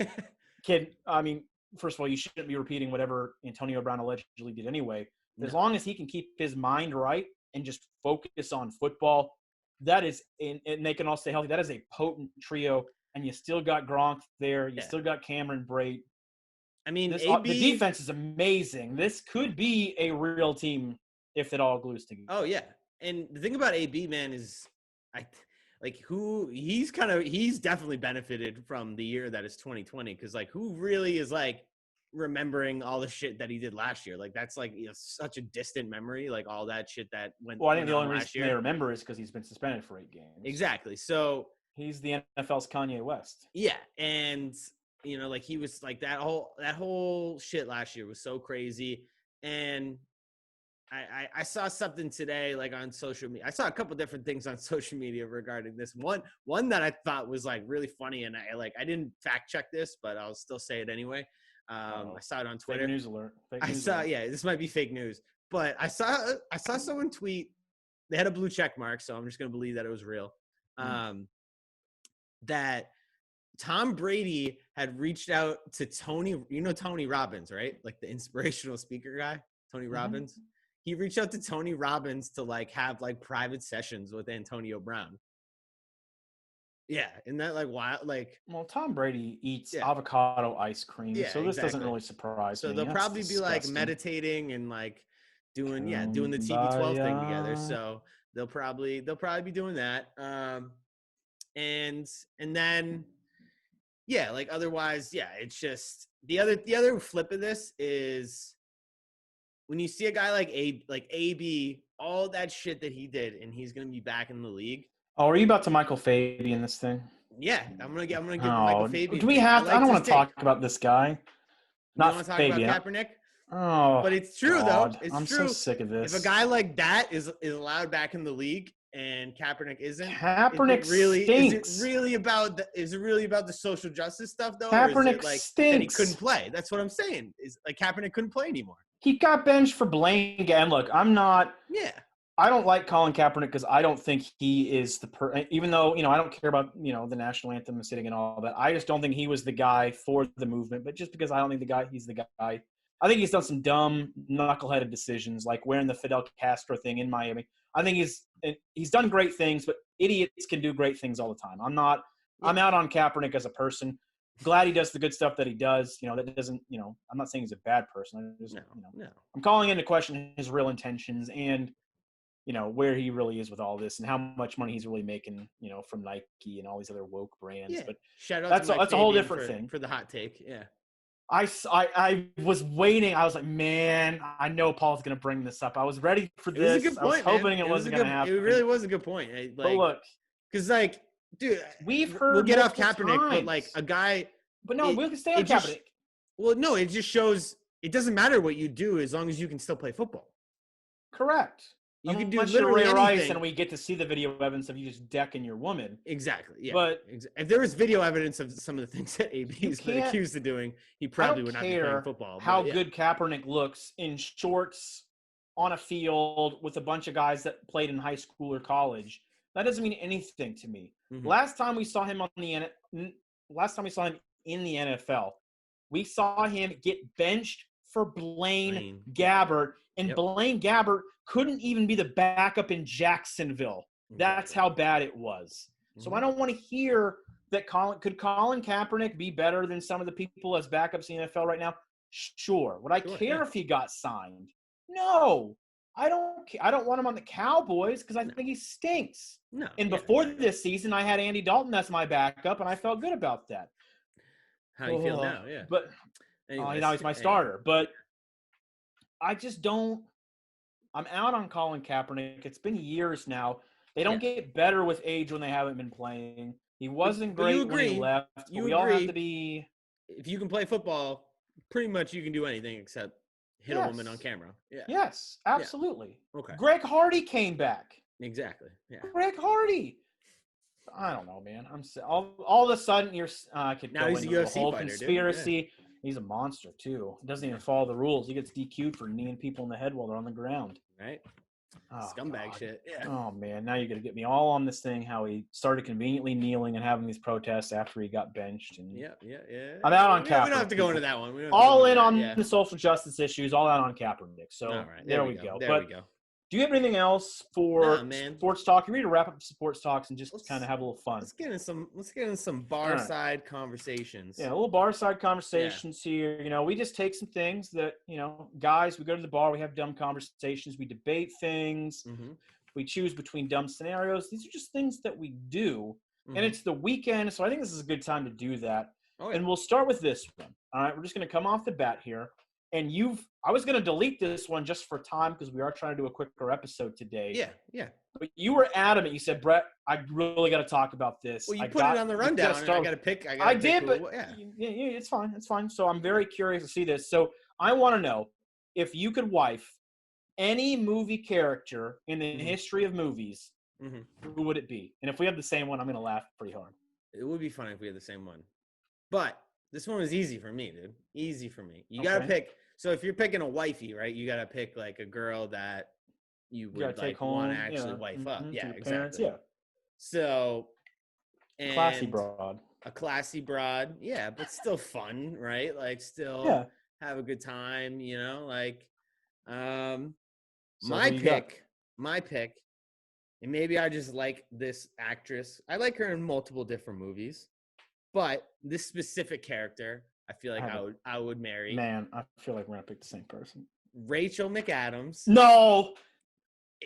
first of all, you shouldn't be repeating whatever Antonio Brown allegedly did anyway. As long as he can keep his mind right and just focus on football, that is, and they can all stay healthy. That is a potent trio, and you still got Gronk there. You still got Cameron Brate. I mean, the defense is amazing. This could be a real team if it all glues together. Oh yeah, and the thing about AB, man, is he's definitely benefited from the year that is 2020, because who really is remembering all the shit that he did last year? That's such a distant memory, all that shit that went. Well, I think the only reason they remember is because he's been suspended for 8 games. Exactly. So he's the NFL's Kanye West. Yeah, and he was that whole shit last year was so crazy, and I saw something today, on social media. I saw a couple different things on social media regarding this. One that I thought was really funny, and I didn't fact check this, but I'll still say it anyway. I saw it on Twitter. Fake news alert. This might be fake news, but I saw someone tweet. They had a blue check mark, so I'm just gonna believe that it was real. That Tom Brady had reached out to Tony Robbins, right? The inspirational speaker guy, Tony Robbins. He reached out to Tony Robbins to have private sessions with Antonio Brown. Yeah, isn't that wild? Well, Tom Brady eats avocado ice cream, so this doesn't really surprise me. So they'll probably be meditating and doing the TB12 thing together. So they'll probably be doing that. And then otherwise, it's just the other flip of this is when you see a guy like AB, all that shit that he did, and he's gonna be back in the league. Oh, are you about to Michael Fabian this thing? Yeah, I'm gonna get the Michael Fabian. Do we have? I don't want to talk about this guy. Not want to Fabian. Talk about Kaepernick. Oh, but it's true though. I'm so sick of this. If a guy like that is allowed back in the league and Kaepernick isn't, Kaepernick stinks. Is it really about the social justice stuff though? Kaepernick or is it stinks. That he couldn't play? That's what I'm saying. Is Kaepernick couldn't play anymore. He got benched for Blaine. And look, I'm not. Yeah. I don't like Colin Kaepernick because I don't think he is even though, I don't care about, the national anthem and sitting and all that. I just don't think he was the guy for the movement. But just because I don't think he's the guy. I think he's done some dumb, knuckleheaded decisions, like wearing the Fidel Castro thing in Miami. I think he's done great things, but idiots can do great things all the time. I'm out on Kaepernick as a person. Glad he does the good stuff that he does. That doesn't, I'm not saying he's a bad person. I'm calling into question his real intentions and, where he really is with all this and how much money he's really making, from Nike and all these other woke brands. Yeah. But shout out that's a whole different thing. For the hot take. Yeah. I was waiting. I was like, man, I know Paul's going to bring this up. I was ready for this. It was a good point, I was hoping it wasn't going to happen. It really was a good point. But look. Because, dude, we've heard we'll get off Kaepernick, times. But, a guy. But no, we can stay on Kaepernick. Well, no, it just shows it doesn't matter what you do as long as you can still play football. Correct. You can do literally anything. Rice and we get to see the video evidence of you just decking your woman. Exactly. Yeah. But if there was video evidence of some of the things that AB's been accused of doing, he probably would not be playing football. How good Kaepernick looks in shorts on a field with a bunch of guys that played in high school or college. That doesn't mean anything to me. Mm-hmm. Last time we saw him in the NFL, we saw him get benched for Blaine Gabbert, and Blaine Gabbert couldn't even be the backup in Jacksonville. That's how bad it was. So I don't want to hear that Colin Kaepernick be better than some of the people as backups in the NFL right now? Sure. Would I Sure, care yeah. if he got signed? No. I don't want him on the Cowboys because I think he stinks. No. And yeah, before exactly. this season, I had Andy Dalton as my backup, and I felt good about that. How you feel now? Yeah. But Anyways, now he's my starter. But I just don't. I'm out on Colin Kaepernick. It's been years now. They don't get better with age when they haven't been playing. He wasn't great when he left. But we all have to be. If you can play football, pretty much you can do anything except hit a woman on camera. Yeah. Yes, absolutely. Yeah. Okay. Greg Hardy came back. Exactly. Yeah. Greg Hardy. I don't know, man. All of a sudden you're could now go he's into a UFC the whole fighter, conspiracy. Yeah. He's a monster too. He doesn't even follow the rules. He gets DQ'd for kneeing people in the head while they're on the ground. Right. Oh, scumbag God. Shit. Yeah. Oh man, now you're gonna get me all on this thing. How he started conveniently kneeling and having these protests after he got benched. And yeah. I'm out on Kaepernick. We don't have to go into that one. All in on the social justice issues. All out on Kaepernick. So there we go. There we go. Do you have anything else for sports talk? You ready to wrap up sports talks and just kind of have a little fun? Let's get in some Barside conversations. Yeah, a little Barside conversations here. You know, we just take some things that, guys, we go to the bar, we have dumb conversations, we debate things, we choose between dumb scenarios. These are just things that we do. And it's the weekend, so I think this is a good time to do that. Oh, yeah. And we'll start with this one. All right, we're just going to come off the bat here. And I was going to delete this one just for time because we are trying to do a quicker episode today. Yeah. But you were adamant. You said, Brett, I really got to talk about this. Well, you put it on the rundown, and I got to pick. I did, but it's fine. It's fine. So I'm very curious to see this. So I want to know if you could wife any movie character in the history of movies, who would it be? And if we have the same one, I'm going to laugh pretty hard. It would be funny if we had the same one. But this one was easy for me, dude. Easy for me. You got to pick. So if you're picking a wifey, right, you got to pick like a girl that you would like want to actually wife up. Yeah, exactly. Parents, yeah. So, and classy broad. A classy broad, yeah, but still fun, right? Like still have a good time, like my pick, and maybe I just like this actress. I like her in multiple different movies, but this specific character, I feel like I would marry. Man, I feel like we're gonna pick the same person. Rachel McAdams. No.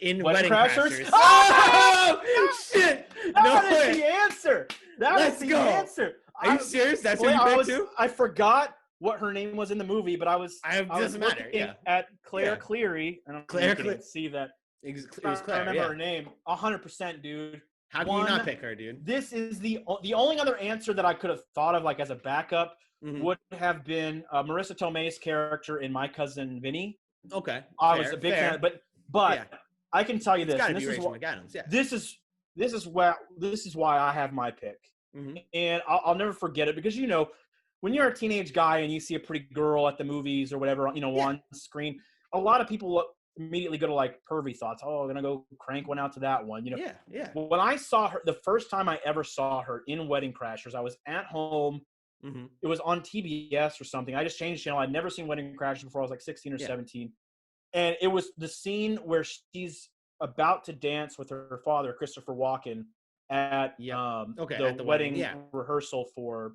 In Wedding Crashers. Oh shit! That is the answer. Let's go. The answer. Are you serious? That's what you picked too? I forgot what her name was in the movie, but I was looking at Claire Cleary, and Claire Cleary. See that? It was Claire. I remember her name. 100%, dude. How can you not pick her, dude? This is the only other answer that I could have thought of, like as a backup, would have been Marissa Tomei's charher in My Cousin Vinny. Okay, I was a big fan, but I can tell you this. And this is Rachel McAdams. Yeah. This is why I have my pick, and I'll never forget it because when you're a teenage guy and you see a pretty girl at the movies or whatever, on screen, a lot of people immediately go to like pervy thoughts. Oh, I'm gonna go crank one out to that one. Yeah. When I saw her, the first time I ever saw her in Wedding Crashers, I was at home. It was on TBS or something. I just changed the channel. I'd never seen Wedding Crashers before. I was like 16 or 17. And it was the scene where she's about to dance with her father, Christopher Walken, at the wedding rehearsal for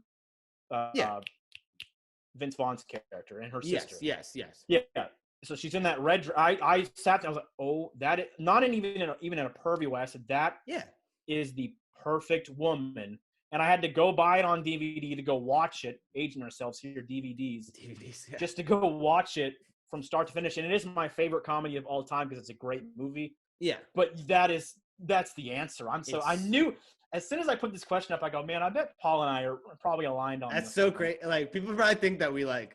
Vince Vaughn's character and her sister. Yes. Yeah. So she's in that red. I sat there. I was like, oh, that is not even in a pervy way. I said that is the perfect woman. And I had to go buy it on DVD to go watch it. Aging ourselves here, DVDs, just to go watch it from start to finish. And it is my favorite comedy of all time because it's a great movie. Yeah. But that's the answer. I knew as soon as I put this question up, I go, man, I bet Paul and I are probably aligned on this. That's so great. Like people probably think that we I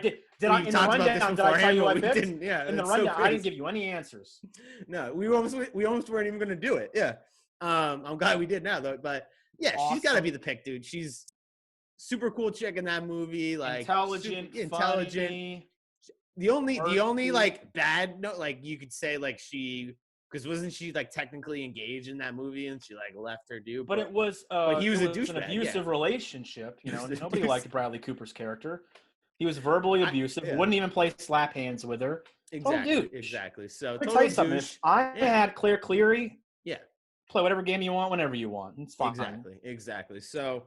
did. Did I in the rundown? Did I tell you I picked? Yeah. In the rundown, I didn't give you any answers. No, we almost weren't even going to do it. Yeah. I'm glad we did now though. But yeah, awesome. She's got to be the pick, dude. She's super cool chick in that movie. Like intelligent. Funny. The only like bad note, like you could say like because wasn't she like technically engaged in that movie and she like left her dude? But it was he was an abusive relationship. Nobody liked Bradley Cooper's character. He was verbally abusive. Wouldn't even play slap hands with her. Exactly. So let me tell you something. If I had Claire Cleary, play whatever game you want, whenever you want. It's fine. Exactly. So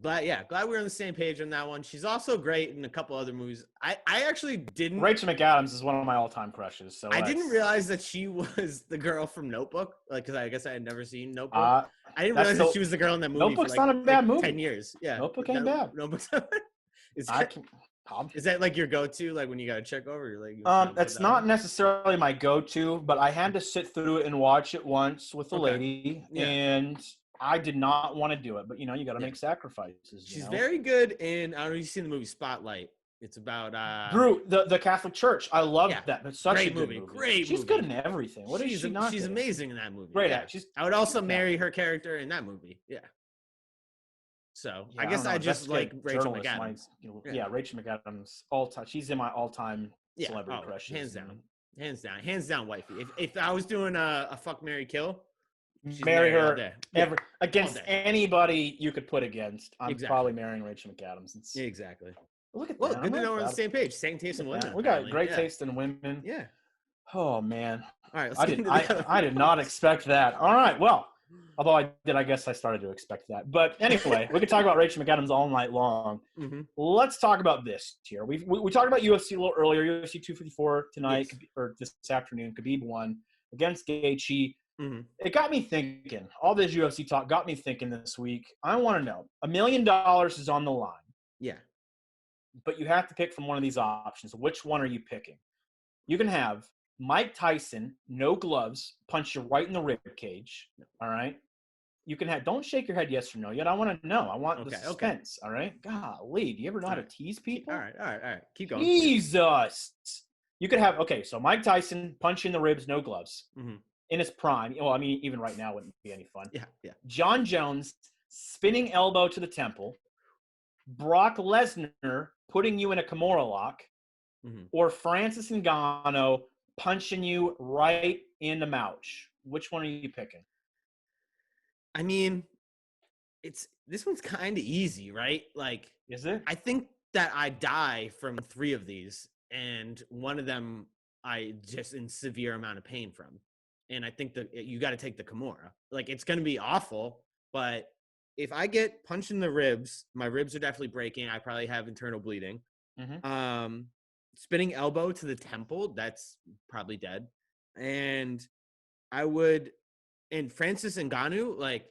glad we're on the same page on that one. She's also great in a couple other movies. I actually didn't. Rachel McAdams is one of my all-time crushes. So I didn't realize that she was the girl from Notebook, like, because I guess I had never seen Notebook. I didn't realize that she was the girl in that movie. Notebook's for like, not a bad movie. 10 years. Yeah, Notebook ain't bad. Notebook's is that like your go-to, like when you gotta check over? You're like, it's not necessarily my go-to, but I had to sit through it and watch it once with a lady, and I did not want to do it. But you got to make sacrifices. She's very good in. I don't know if you've seen the movie Spotlight. It's about Drew, the Catholic Church. I love that. It's such a good movie. Great. She's good in everything. What is she not? She's amazing in that movie. Great. I would also marry her character in that movie. Yeah. So I guess I just like Rachel McAdams. Rachel McAdams, all-time. She's in my all-time celebrity crushes. Hands down, wifey. If I was doing a fuck, marry, kill, marry her against anybody you could put against. I'm probably marrying Rachel McAdams. Exactly. Look at that. Well, good to know we're on the same page. Same taste in women. We got great taste in women. Yeah. Oh man. All right. I did not expect that. All right. Well. Although I guess I started to expect that. But anyway, we could talk about Rachel McAdams all night long. Mm-hmm. Let's talk about this here. We talked about UFC a little earlier, UFC 254 tonight, or this afternoon. Khabib won against Gaethje. Mm-hmm. It got me thinking. All this UFC talk got me thinking this week. I want to know, $1 million is on the line. Yeah. But you have to pick from one of these options. Which one are you picking? You can have Mike Tyson, no gloves, punch you right in the rib cage. All right. You can have. Don't shake your head yes or no yet. I want to know. I want the suspense. All right. Golly, do you ever know how to tease people? All right. Keep going. Jesus. You could have. Okay, so Mike Tyson, punch in the ribs, no gloves, in his prime. Well, I mean, even right now wouldn't be any fun. Yeah. John Jones, spinning elbow to the temple. Brock Lesnar putting you in a Kimura lock, or Francis Ngannou punching you right in the mouth. Which one are you picking? I mean, this one's kind of easy, right? Like, is it? I think that I die from 3 of these, and one of them I just in severe amount of pain from. And I think that you got to take the Kimura. Like, it's going to be awful, but if I get punched in the ribs, my ribs are definitely breaking. I probably have internal bleeding. Spinning elbow to the temple, that's probably dead. And and Francis Ngannou, like,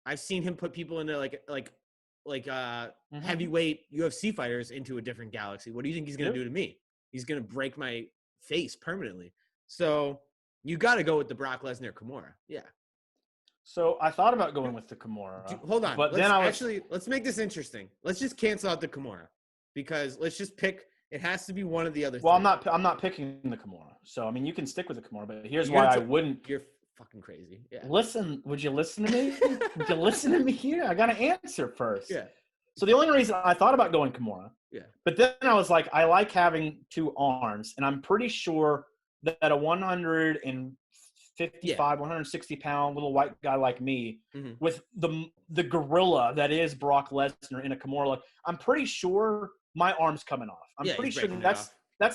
I've seen him put people into like heavyweight UFC fighters into a different galaxy. What do you think he's going to do to me? He's going to break my face permanently. So you got to go with the Brock Lesnar Kimura. Yeah. So I thought about going with the Kimura. Hold on. But let's make this interesting. Let's just cancel out the Kimura, because let's just pick. It has to be one of the other. Well, I'm not picking the Kimura. So I mean, you can stick with the Kimura, but here's why I wouldn't. You're fucking crazy. Yeah. Listen, would you listen to me? Would you listen to me here? I got to answer first. Yeah. So the only reason I thought about going Kimura, but then I was like, I like having 2 arms, and I'm pretty sure that a 155, 160 pound little white guy like me, with the gorilla that is Brock Lesnar in a Kimura, I'm pretty sure my arm's coming off. I'm pretty sure that's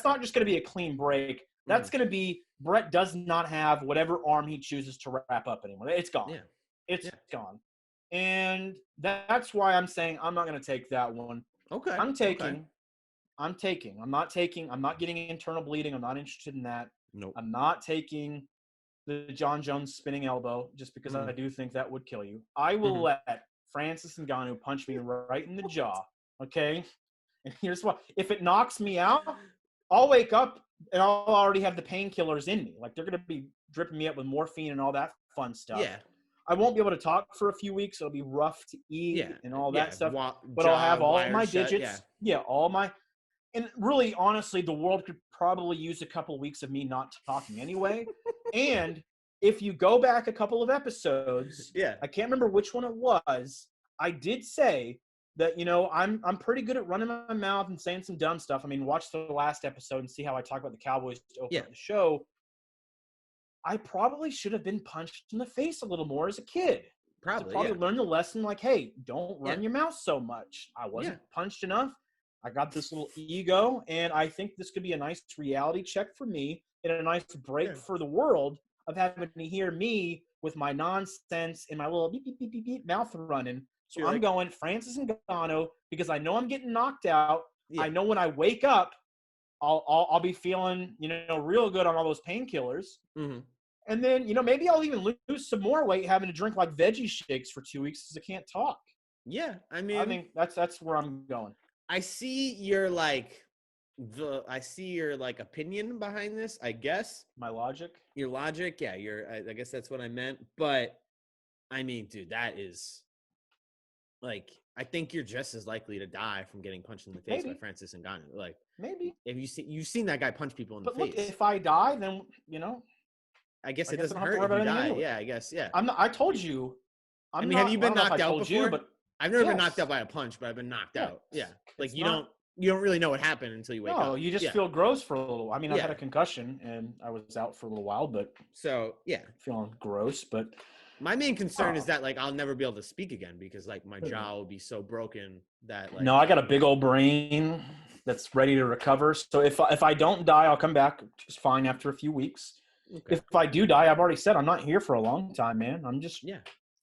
not just going to be a clean break. That's going to be Brett does not have whatever arm he chooses to wrap up anymore. It's gone. Yeah. It's gone. And that's why I'm saying I'm not going to take that one. Okay. I'm not getting internal bleeding. I'm not interested in that. Nope. I'm not taking the John Jones spinning elbow just because I do think that would kill you. I will let Francis Ngannou punch me right in the jaw. Okay. And here's why. If it knocks me out, I'll wake up and I'll already have the painkillers in me. Like, they're going to be dripping me up with morphine and all that fun stuff. Yeah. I won't be able to talk for a few weeks. It'll be rough to eat and all that stuff. But I'll have all my digits. All my – and really, honestly, the world could probably use a couple of weeks of me not talking anyway. And if you go back a couple of episodes, I can't remember which one it was, I did say that, I'm pretty good at running my mouth and saying some dumb stuff. I mean, watch the last episode and see how I talk about the Cowboys to open up the show. I probably should have been punched in the face a little more as a kid. Probably learn the lesson, like, hey, don't run your mouth so much. I wasn't punched enough. I got this little ego, and I think this could be a nice reality check for me and a nice break for the world of having to hear me with my nonsense and my little beep, beep, beep, beep, beep mouth running So I'm going Francis Ngannou because I know I'm getting knocked out. Yeah. I know when I wake up, I'll be feeling, real good on all those painkillers. Mm-hmm. And then, maybe I'll even lose some more weight having to drink like veggie shakes for 2 weeks because I can't talk. Yeah, I think that's where I'm going. I see your opinion behind this, I guess. My logic? Your logic, yeah, I guess that's what I meant. But I mean, dude, that is I think you're just as likely to die from getting punched in the face by Francis Ngannou. Like, maybe. If you've seen that guy punch people in the face. But look, if I die, then I guess it doesn't hurt if you die. Yeah, I guess. Yeah. I told you. Have you been knocked out before? But I've never been knocked out by a punch, but I've been knocked out. Yeah. Like you don't really know what happened until you wake up. No, you just feel gross for a little. I mean, I had a concussion and I was out for a little while, but feeling gross. But my main concern is that I'll never be able to speak again because my jaw will be so broken that No, I got a big old brain that's ready to recover. So if I don't die, I'll come back just fine after a few weeks. Okay. If I do die, I've already said I'm not here for a long time, man. I'm just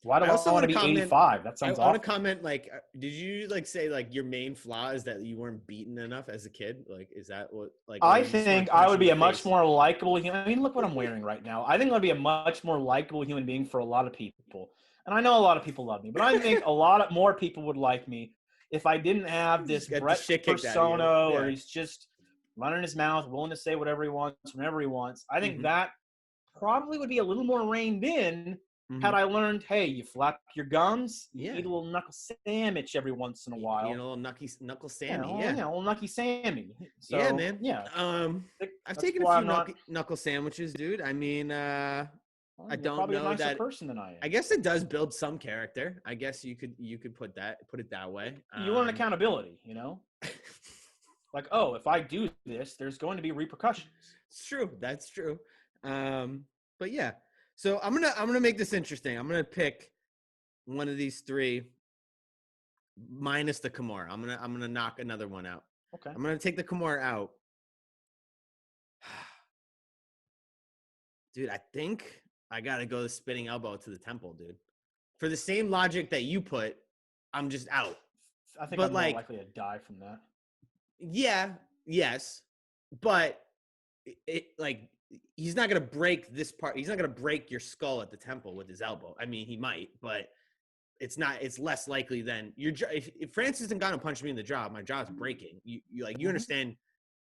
Why do I also want to be 85? That sounds awful. I want to comment, did you say your main flaw is that you weren't beaten enough as a kid? Is that what I think I would be a much more likable human. I mean, look what I'm wearing right now. I think I'd be a much more likable human being for a lot of people. And I know a lot of people love me, but I think a lot more people would like me if I didn't have this Brett persona where he's just running his mouth, willing to say whatever he wants, whenever he wants. I think that probably would be a little more reined in had I learned, hey, you flap your gums, you eat a little knuckle sandwich every once in a while. You know, a little knuckle Sammy, a little knuckle Sammy. So, yeah, man. Yeah. I've taken a few knuckle sandwiches, dude. I mean, I don't know that person than I am. I guess it does build some character. I guess you could put it that way. You want accountability, if I do this, there's going to be repercussions. It's true. That's true. But yeah. So I'm gonna make this interesting. I'm gonna pick one of these three minus the Kimura. I'm gonna knock another one out. Okay. I'm gonna take the Kimura out. Dude, I think I gotta go the spinning elbow to the temple, dude. For the same logic that you put, I'm just out. I think I'm more likely to die from that. Yeah, yes. But he's not going to break this part. He's not going to break your skull at the temple with his elbow. I mean, he might, but it's less likely than if Francis Ngannou punched me in the jaw, my jaw's breaking. You understand.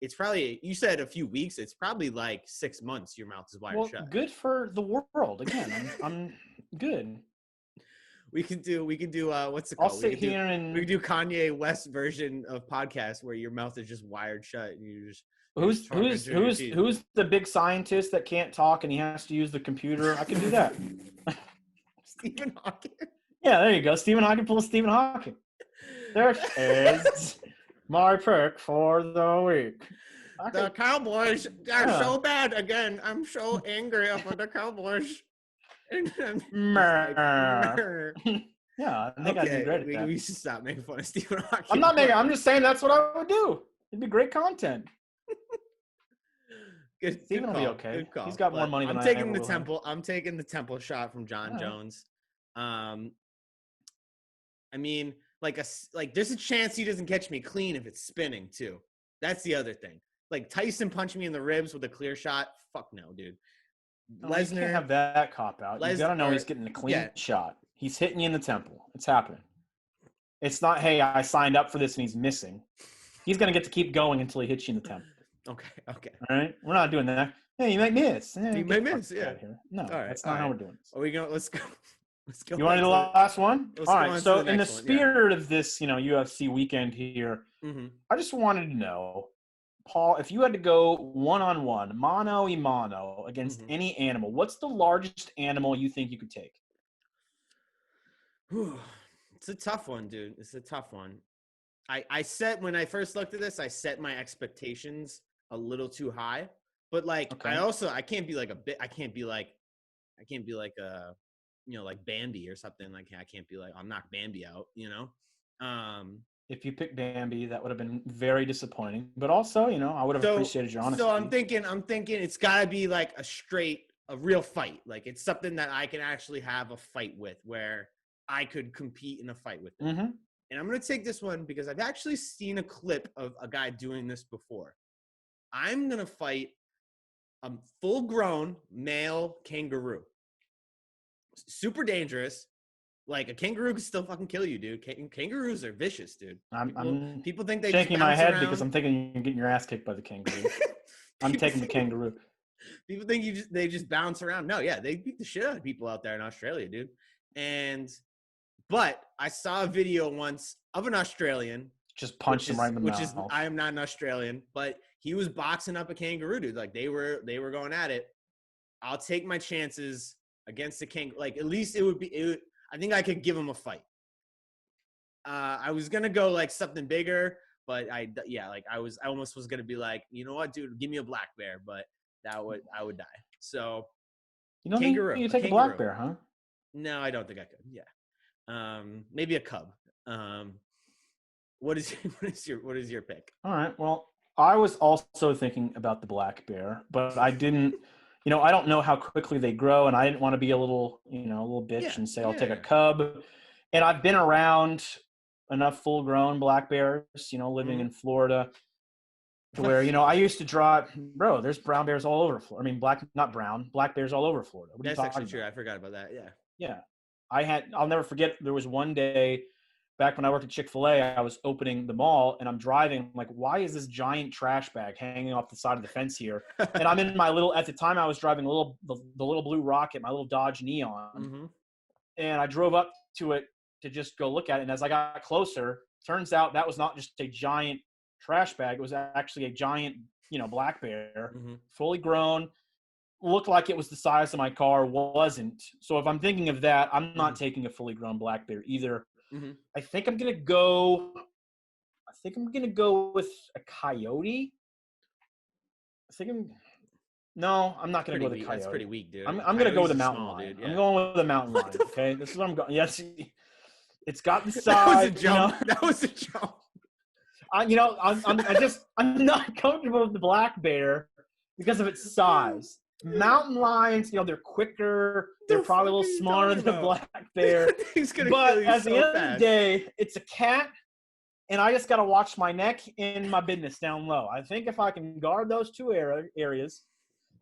It's probably, you said a few weeks. It's probably 6 months. Your mouth is wired shut. Good for the world. Again, I'm good. We can do what's it called? I'll sit here and we can do Kanye West version of podcast where your mouth is just wired shut and you just. Who's the big scientist that can't talk and he has to use the computer? I can do that. Stephen Hawking. Yeah, there you go. Stephen Hawking pulls Stephen Hawking. There is my pick for the week. The Cowboys are so bad again. I'm so angry about the Cowboys. Yeah, I think I'd be great at that. We should stop making fun of Stephen Hawking. I'm not making. I'm just saying that's what I would do. It'd be great content. Stephen will be okay. He's got more money than I am. I'm taking the temple shot from John Jones. I mean, there's a chance he doesn't catch me clean if it's spinning too. That's the other thing. Tyson punched me in the ribs with a clear shot. Fuck no, dude. Lesnar, you can't have that cop out. You gotta know he's getting a clean shot. He's hitting you in the temple. It's happening. It's not, hey, I signed up for this and he's missing. He's gonna get to keep going until he hits you in the temple. Okay. All right, we're not doing that. Hey, you might miss. You might miss. Yeah. No, that's not how we're doing this. Are we going? Let's go. You want to do the last one? All right. So, in the spirit of this, UFC weekend here, I just wanted to know, Paul, if you had to go one-on-one, mano a mano, against any animal, what's the largest animal you think you could take? It's a tough one, dude. It's a tough one. When I first looked at this, I set my expectations a little too high, but I can't be like a Bambi or something. I can't be I'll knock Bambi out, If you picked Bambi, that would have been very disappointing, but also, I would have appreciated your honesty. So I'm thinking it's gotta be a real fight. It's something that I can actually have a fight with where I could compete in a fight with it. Mm-hmm. And I'm going to take this one because I've actually seen a clip of a guy doing this before. I'm going to fight a full-grown male kangaroo. Super dangerous. Like, a kangaroo can still fucking kill you, dude. Kangaroos are vicious, dude. People think they shaking just my head around. Because I'm thinking you're getting your ass kicked by the kangaroo. I'm taking the kangaroo. People think they just bounce around. No, yeah, they beat the shit out of people out there in Australia, dude. But I saw a video once of an Australian just punched him right in the mouth. I am not an Australian, but he was boxing up a kangaroo, dude. Like they were going at it. I'll take my chances against the kangaroo. Like at least I think I could give him a fight. I was gonna go like something bigger, but I almost was gonna be like, you know what, dude, give me a black bear, but I would die. So you don't kangaroo. Think you take a black bear, huh? No, I don't think I could. Yeah, maybe a cub. What is your pick? All right. Well, I was also thinking about the black bear, but I didn't. I don't know how quickly they grow, and I didn't want to be a little bitch and say I'll take a cub. And I've been around enough full-grown black bears, living in Florida, to where I used to drive. Bro, there's brown bears all over Florida. I mean, black bears all over Florida. That's actually true. I forgot about that. Yeah. Yeah. I'll never forget. There was one day back when I worked at Chick-fil-A, I was opening the mall and I'm driving. I'm like, why is this giant trash bag hanging off the side of the fence here? And I'm in at the time I was driving the little blue Rocket, my little Dodge Neon. Mm-hmm. And I drove up to it to just go look at it. And as I got closer, turns out that was not just a giant trash bag. It was actually a giant, black bear, fully grown. Looked like it was the size of my car, wasn't. So if I'm thinking of that, I'm not taking a fully grown black bear either. Mm-hmm. I think I'm gonna go with a coyote. No, I'm not gonna go with a coyote. That's pretty weak, dude. I'm gonna go with a mountain lion. Dude, yeah. I'm going with a mountain lion. Okay, this is what I'm going. Yes, it's got the size. That was a jump. That was a jump. I'm not comfortable with the black bear because of its size. Mountain lions, they're quicker. They're probably a little smarter than a black bear. But at the end of the day, it's a cat, and I just got to watch my neck and my business down low. I think if I can guard those two areas,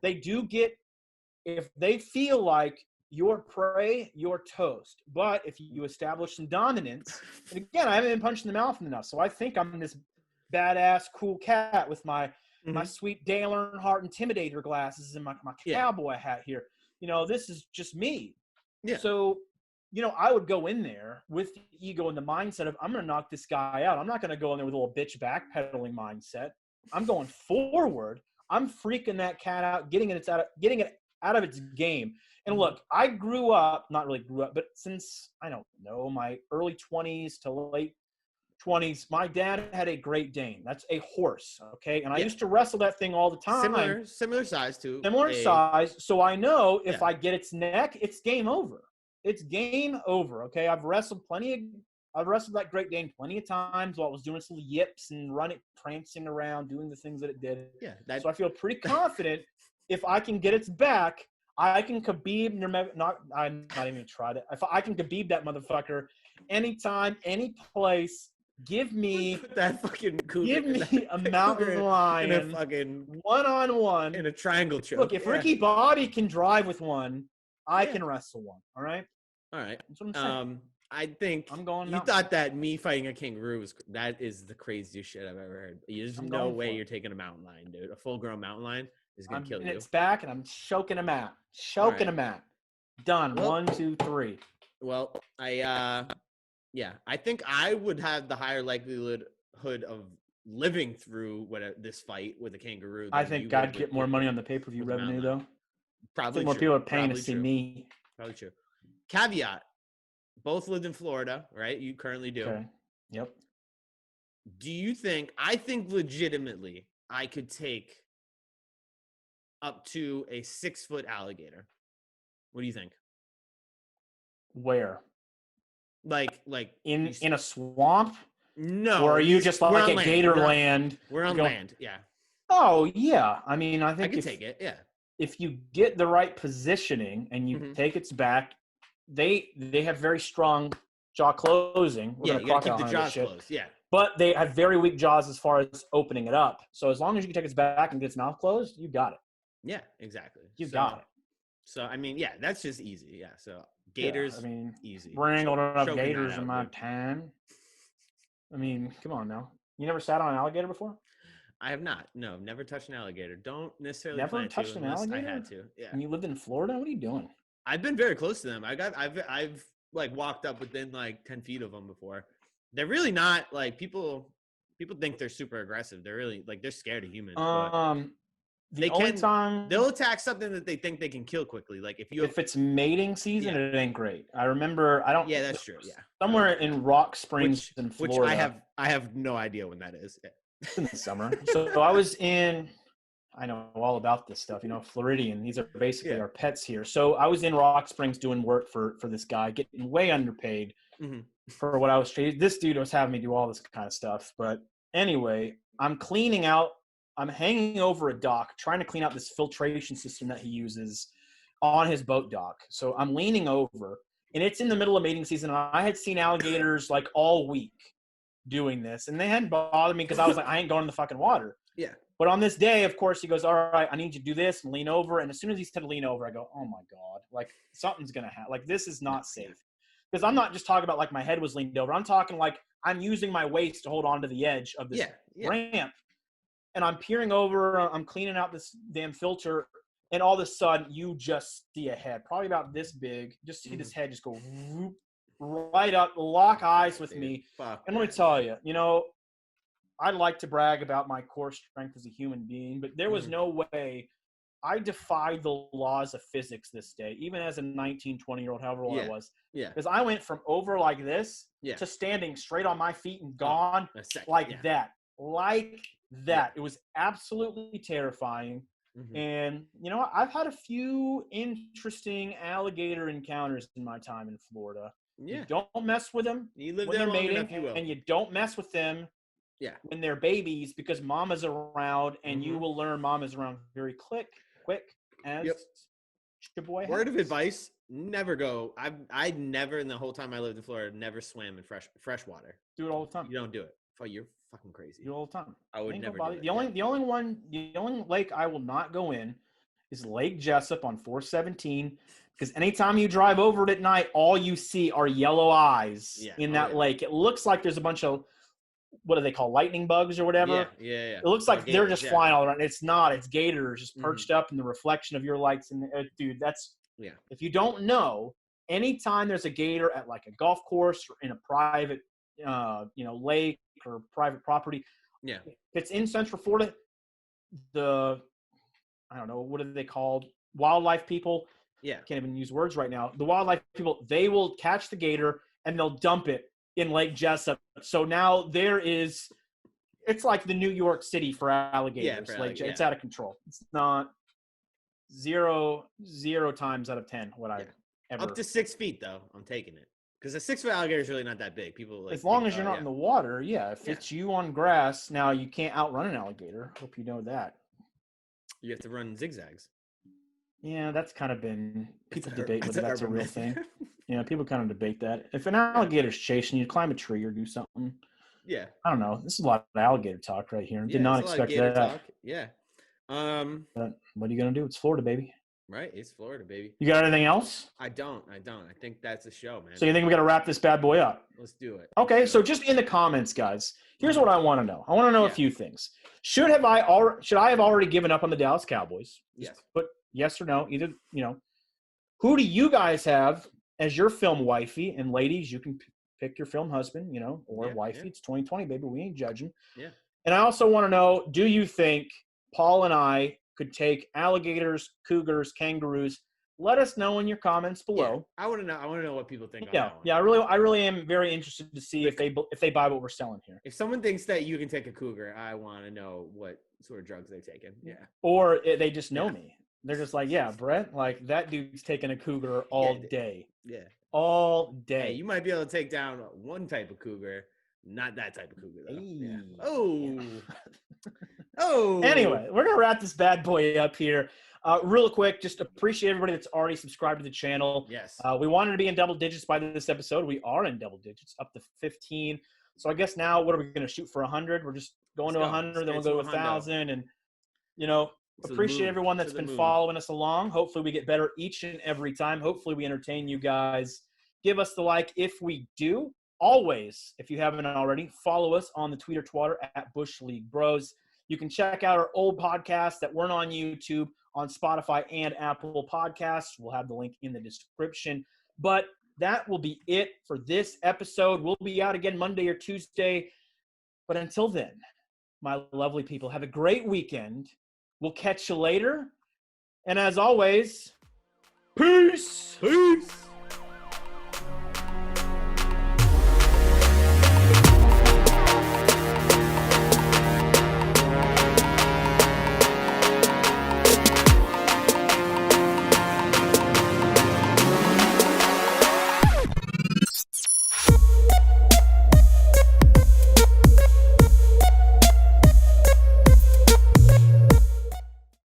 they do get – if they feel like you're prey, you're toast. But if you establish some dominance – and again, I haven't been punched in the mouth enough, so I think I'm this badass, cool cat with my sweet Dale Earnhardt Intimidator glasses and my cowboy hat here. This is just me. Yeah. So, I would go in there with the ego and the mindset of I'm going to knock this guy out. I'm not going to go in there with a little bitch backpedaling mindset. I'm going forward. I'm freaking that cat out, getting it out of its game. And look, I not really grew up, but since, I don't know, my early 20s to late 20s, my dad had a Great Dane. That's a horse, okay? And I used to wrestle that thing all the time. Similar size too. Size. So I know if I get its neck, it's game over. It's game over, okay? I've wrestled that Great Dane plenty of times while I was doing its little yips and prancing around, doing the things that it did. Yeah. So I feel pretty confident if I can get its back, I can Khabib. I'm not even gonna try that. If I can Khabib that motherfucker anytime, any place. Give me that fucking cougar. Give me a mountain lion in a fucking one-on-one in a triangle choke. Look, if Ricky Bobby can drive with one, I can wrestle one. All right. That's what I'm saying. I think I'm going. You thought that me fighting a kangaroo is the craziest shit I've ever heard. There's no way you're taking a mountain lion, dude. A full-grown mountain lion is gonna kill you. It's back, and I'm choking him out. Him out. Done. Well, 1, 2, 3. Well, I think I would have the higher likelihood of living through this fight with a kangaroo. I think I'd get more money on the pay-per-view revenue, though. Probably more people are paying to see me. Probably true. Caveat: both lived in Florida, right? You currently do. Okay. Yep. Do you think? I think legitimately, I could take up to a 6-foot alligator. What do you think? Where? Like in a swamp? No. Or are you just like at Gatorland? We're on land, yeah. Oh, yeah. I mean, I think I can take it, yeah. If you get the right positioning and you take its back they have very strong jaw closing. Yeah, you gotta keep the jaws closed. Yeah. But they have very weak jaws as far as opening it up. So as long as you can take its back and get its mouth closed, you got it. Yeah, exactly. You got it. So, I mean, yeah, that's just easy. Yeah, so gators, easy. Wrangled up gators in my time. I mean, come on now. You never sat on an alligator before? I have not. No, never touched an alligator. Don't necessarily never plan touched to an unless alligator? I had to. Yeah. And you lived in Florida? What are you doing? I've been very close to them. I've like walked up within like 10 feet of them before. They're really not like people think they're super aggressive. They're really like they're scared of humans. They'll attack something that they think they can kill quickly. Like if it's mating season, it ain't great. I remember Yeah, that's true. Yeah. Somewhere in Rock Springs in Florida. Which I have no idea when that is. Yeah. It's in the summer. So I was I know all about this stuff, Floridian. These are basically our pets here. So I was in Rock Springs doing work for this guy, getting way underpaid for what I was treated. This dude was having me do all this kind of stuff. But anyway, I'm hanging over a dock, trying to clean out this filtration system that he uses on his boat dock. So I'm leaning over, and it's in the middle of mating season. And I had seen alligators like all week doing this, and they hadn't bothered me because I was like, I ain't going in the fucking water. Yeah. But on this day, of course, he goes, all right, I need you to do this and lean over. And as soon as he said lean over, I go, oh my God, like something's going to happen. Like this is not safe. Because I'm not just talking about like my head was leaned over. I'm talking like I'm using my waist to hold on to the edge of this ramp. And I'm peering over, I'm cleaning out this damn filter. And all of a sudden, you just see a head, probably about this big. Just see this head just go whoop, right up, lock eyes with me. And let me tell you, I'd like to brag about my core strength as a human being, but there was no way I defied the laws of physics this day, even as a 19, 20-year-old, however old I was. Yeah. Because I went from over like this to standing straight on my feet and gone like that. Like that. It was absolutely terrifying. And, I've had a few interesting alligator encounters in my time in Florida. Yeah. You don't mess with them when they're mating, and you don't mess with them when they're babies, because mama's around, and you will learn mama's around very quick as your boy has. Word of advice, never go. I never in the whole time I lived in Florida, never swam in fresh water. Do it all the time. You don't do it. Oh, you're fucking crazy. Do it all the time. I would never do it. The only lake I will not go in is Lake Jessup on 417, because anytime you drive over it at night, all you see are yellow eyes in that lake. It looks like there's a bunch of, what do they call, lightning bugs or whatever? Yeah. It looks like they're just flying all around. It's not. It's gators just perched up in the reflection of your lights. And dude, that's if you don't know, anytime there's a gator at like a golf course or in a private, lake or private property, if it's in Central Florida, I don't know, what are they called? Wildlife people. Yeah, can't even use words right now. The wildlife people, they will catch the gator and they'll dump it in Lake Jessup. So now it's like the New York City for alligators. It's out of control. It's not zero times out of 10 what I ever. Up to 6 feet though, I'm taking it. Because a 6 foot alligator is really not that big. People as long as you're not in the water, if it's you on grass, now you can't outrun an alligator. Hope you know that. You have to run zigzags. Yeah, that's kind of been people debate whether that's a real thing. People kind of debate that. If an alligator's chasing you, climb a tree or do something. Yeah. I don't know. This is a lot of alligator talk right here. Did not expect that. Talk. Yeah. But what are you gonna do? It's Florida, baby. Right, it's Florida, baby. You got anything else? I don't. I think that's a show, man. So you think we got to wrap this bad boy up? Let's do it. Okay, so just in the comments, guys, here's what I want to know. I want to know a few things. Should I have already given up on the Dallas Cowboys? Yes. But yes or no. Either, who do you guys have as your film wifey? And ladies, you can pick your film husband, or wifey. Yeah. It's 2020, baby. We ain't judging. Yeah. And I also want to know, do you think Paul and I could take alligators, cougars, kangaroos? Let us know in your comments below. Yeah, I want to know what people think. I really am very interested to see if they buy what we're selling here. If someone thinks that you can take a cougar, I want to know what sort of drugs they've taken. Yeah. Or they just know me. They're just like, yeah, Brett, like that dude's taking a cougar all day. Yeah. All day. Hey, you might be able to take down one type of cougar, not that type of cougar though. Hey. Yeah. Oh. Oh. Anyway, we're gonna wrap this bad boy up here. Real quick, just appreciate everybody that's already subscribed to the channel. Yes. We wanted to be in double digits by this episode. We are in double digits, up to 15. So I guess now, what are we going to shoot for 100? We're just going to 100, then we'll go to 1,000. And, appreciate everyone that's been following us along. Hopefully we get better each and every time. Hopefully we entertain you guys. Give us the like if we do. Always, if you haven't already, follow us on the Twitter at Bush League Bros. You can check out our old podcasts that weren't on YouTube, on Spotify and Apple Podcasts. We'll have the link in the description. But that will be it for this episode. We'll be out again Monday or Tuesday. But until then, my lovely people, have a great weekend. We'll catch you later. And as always, peace. Peace.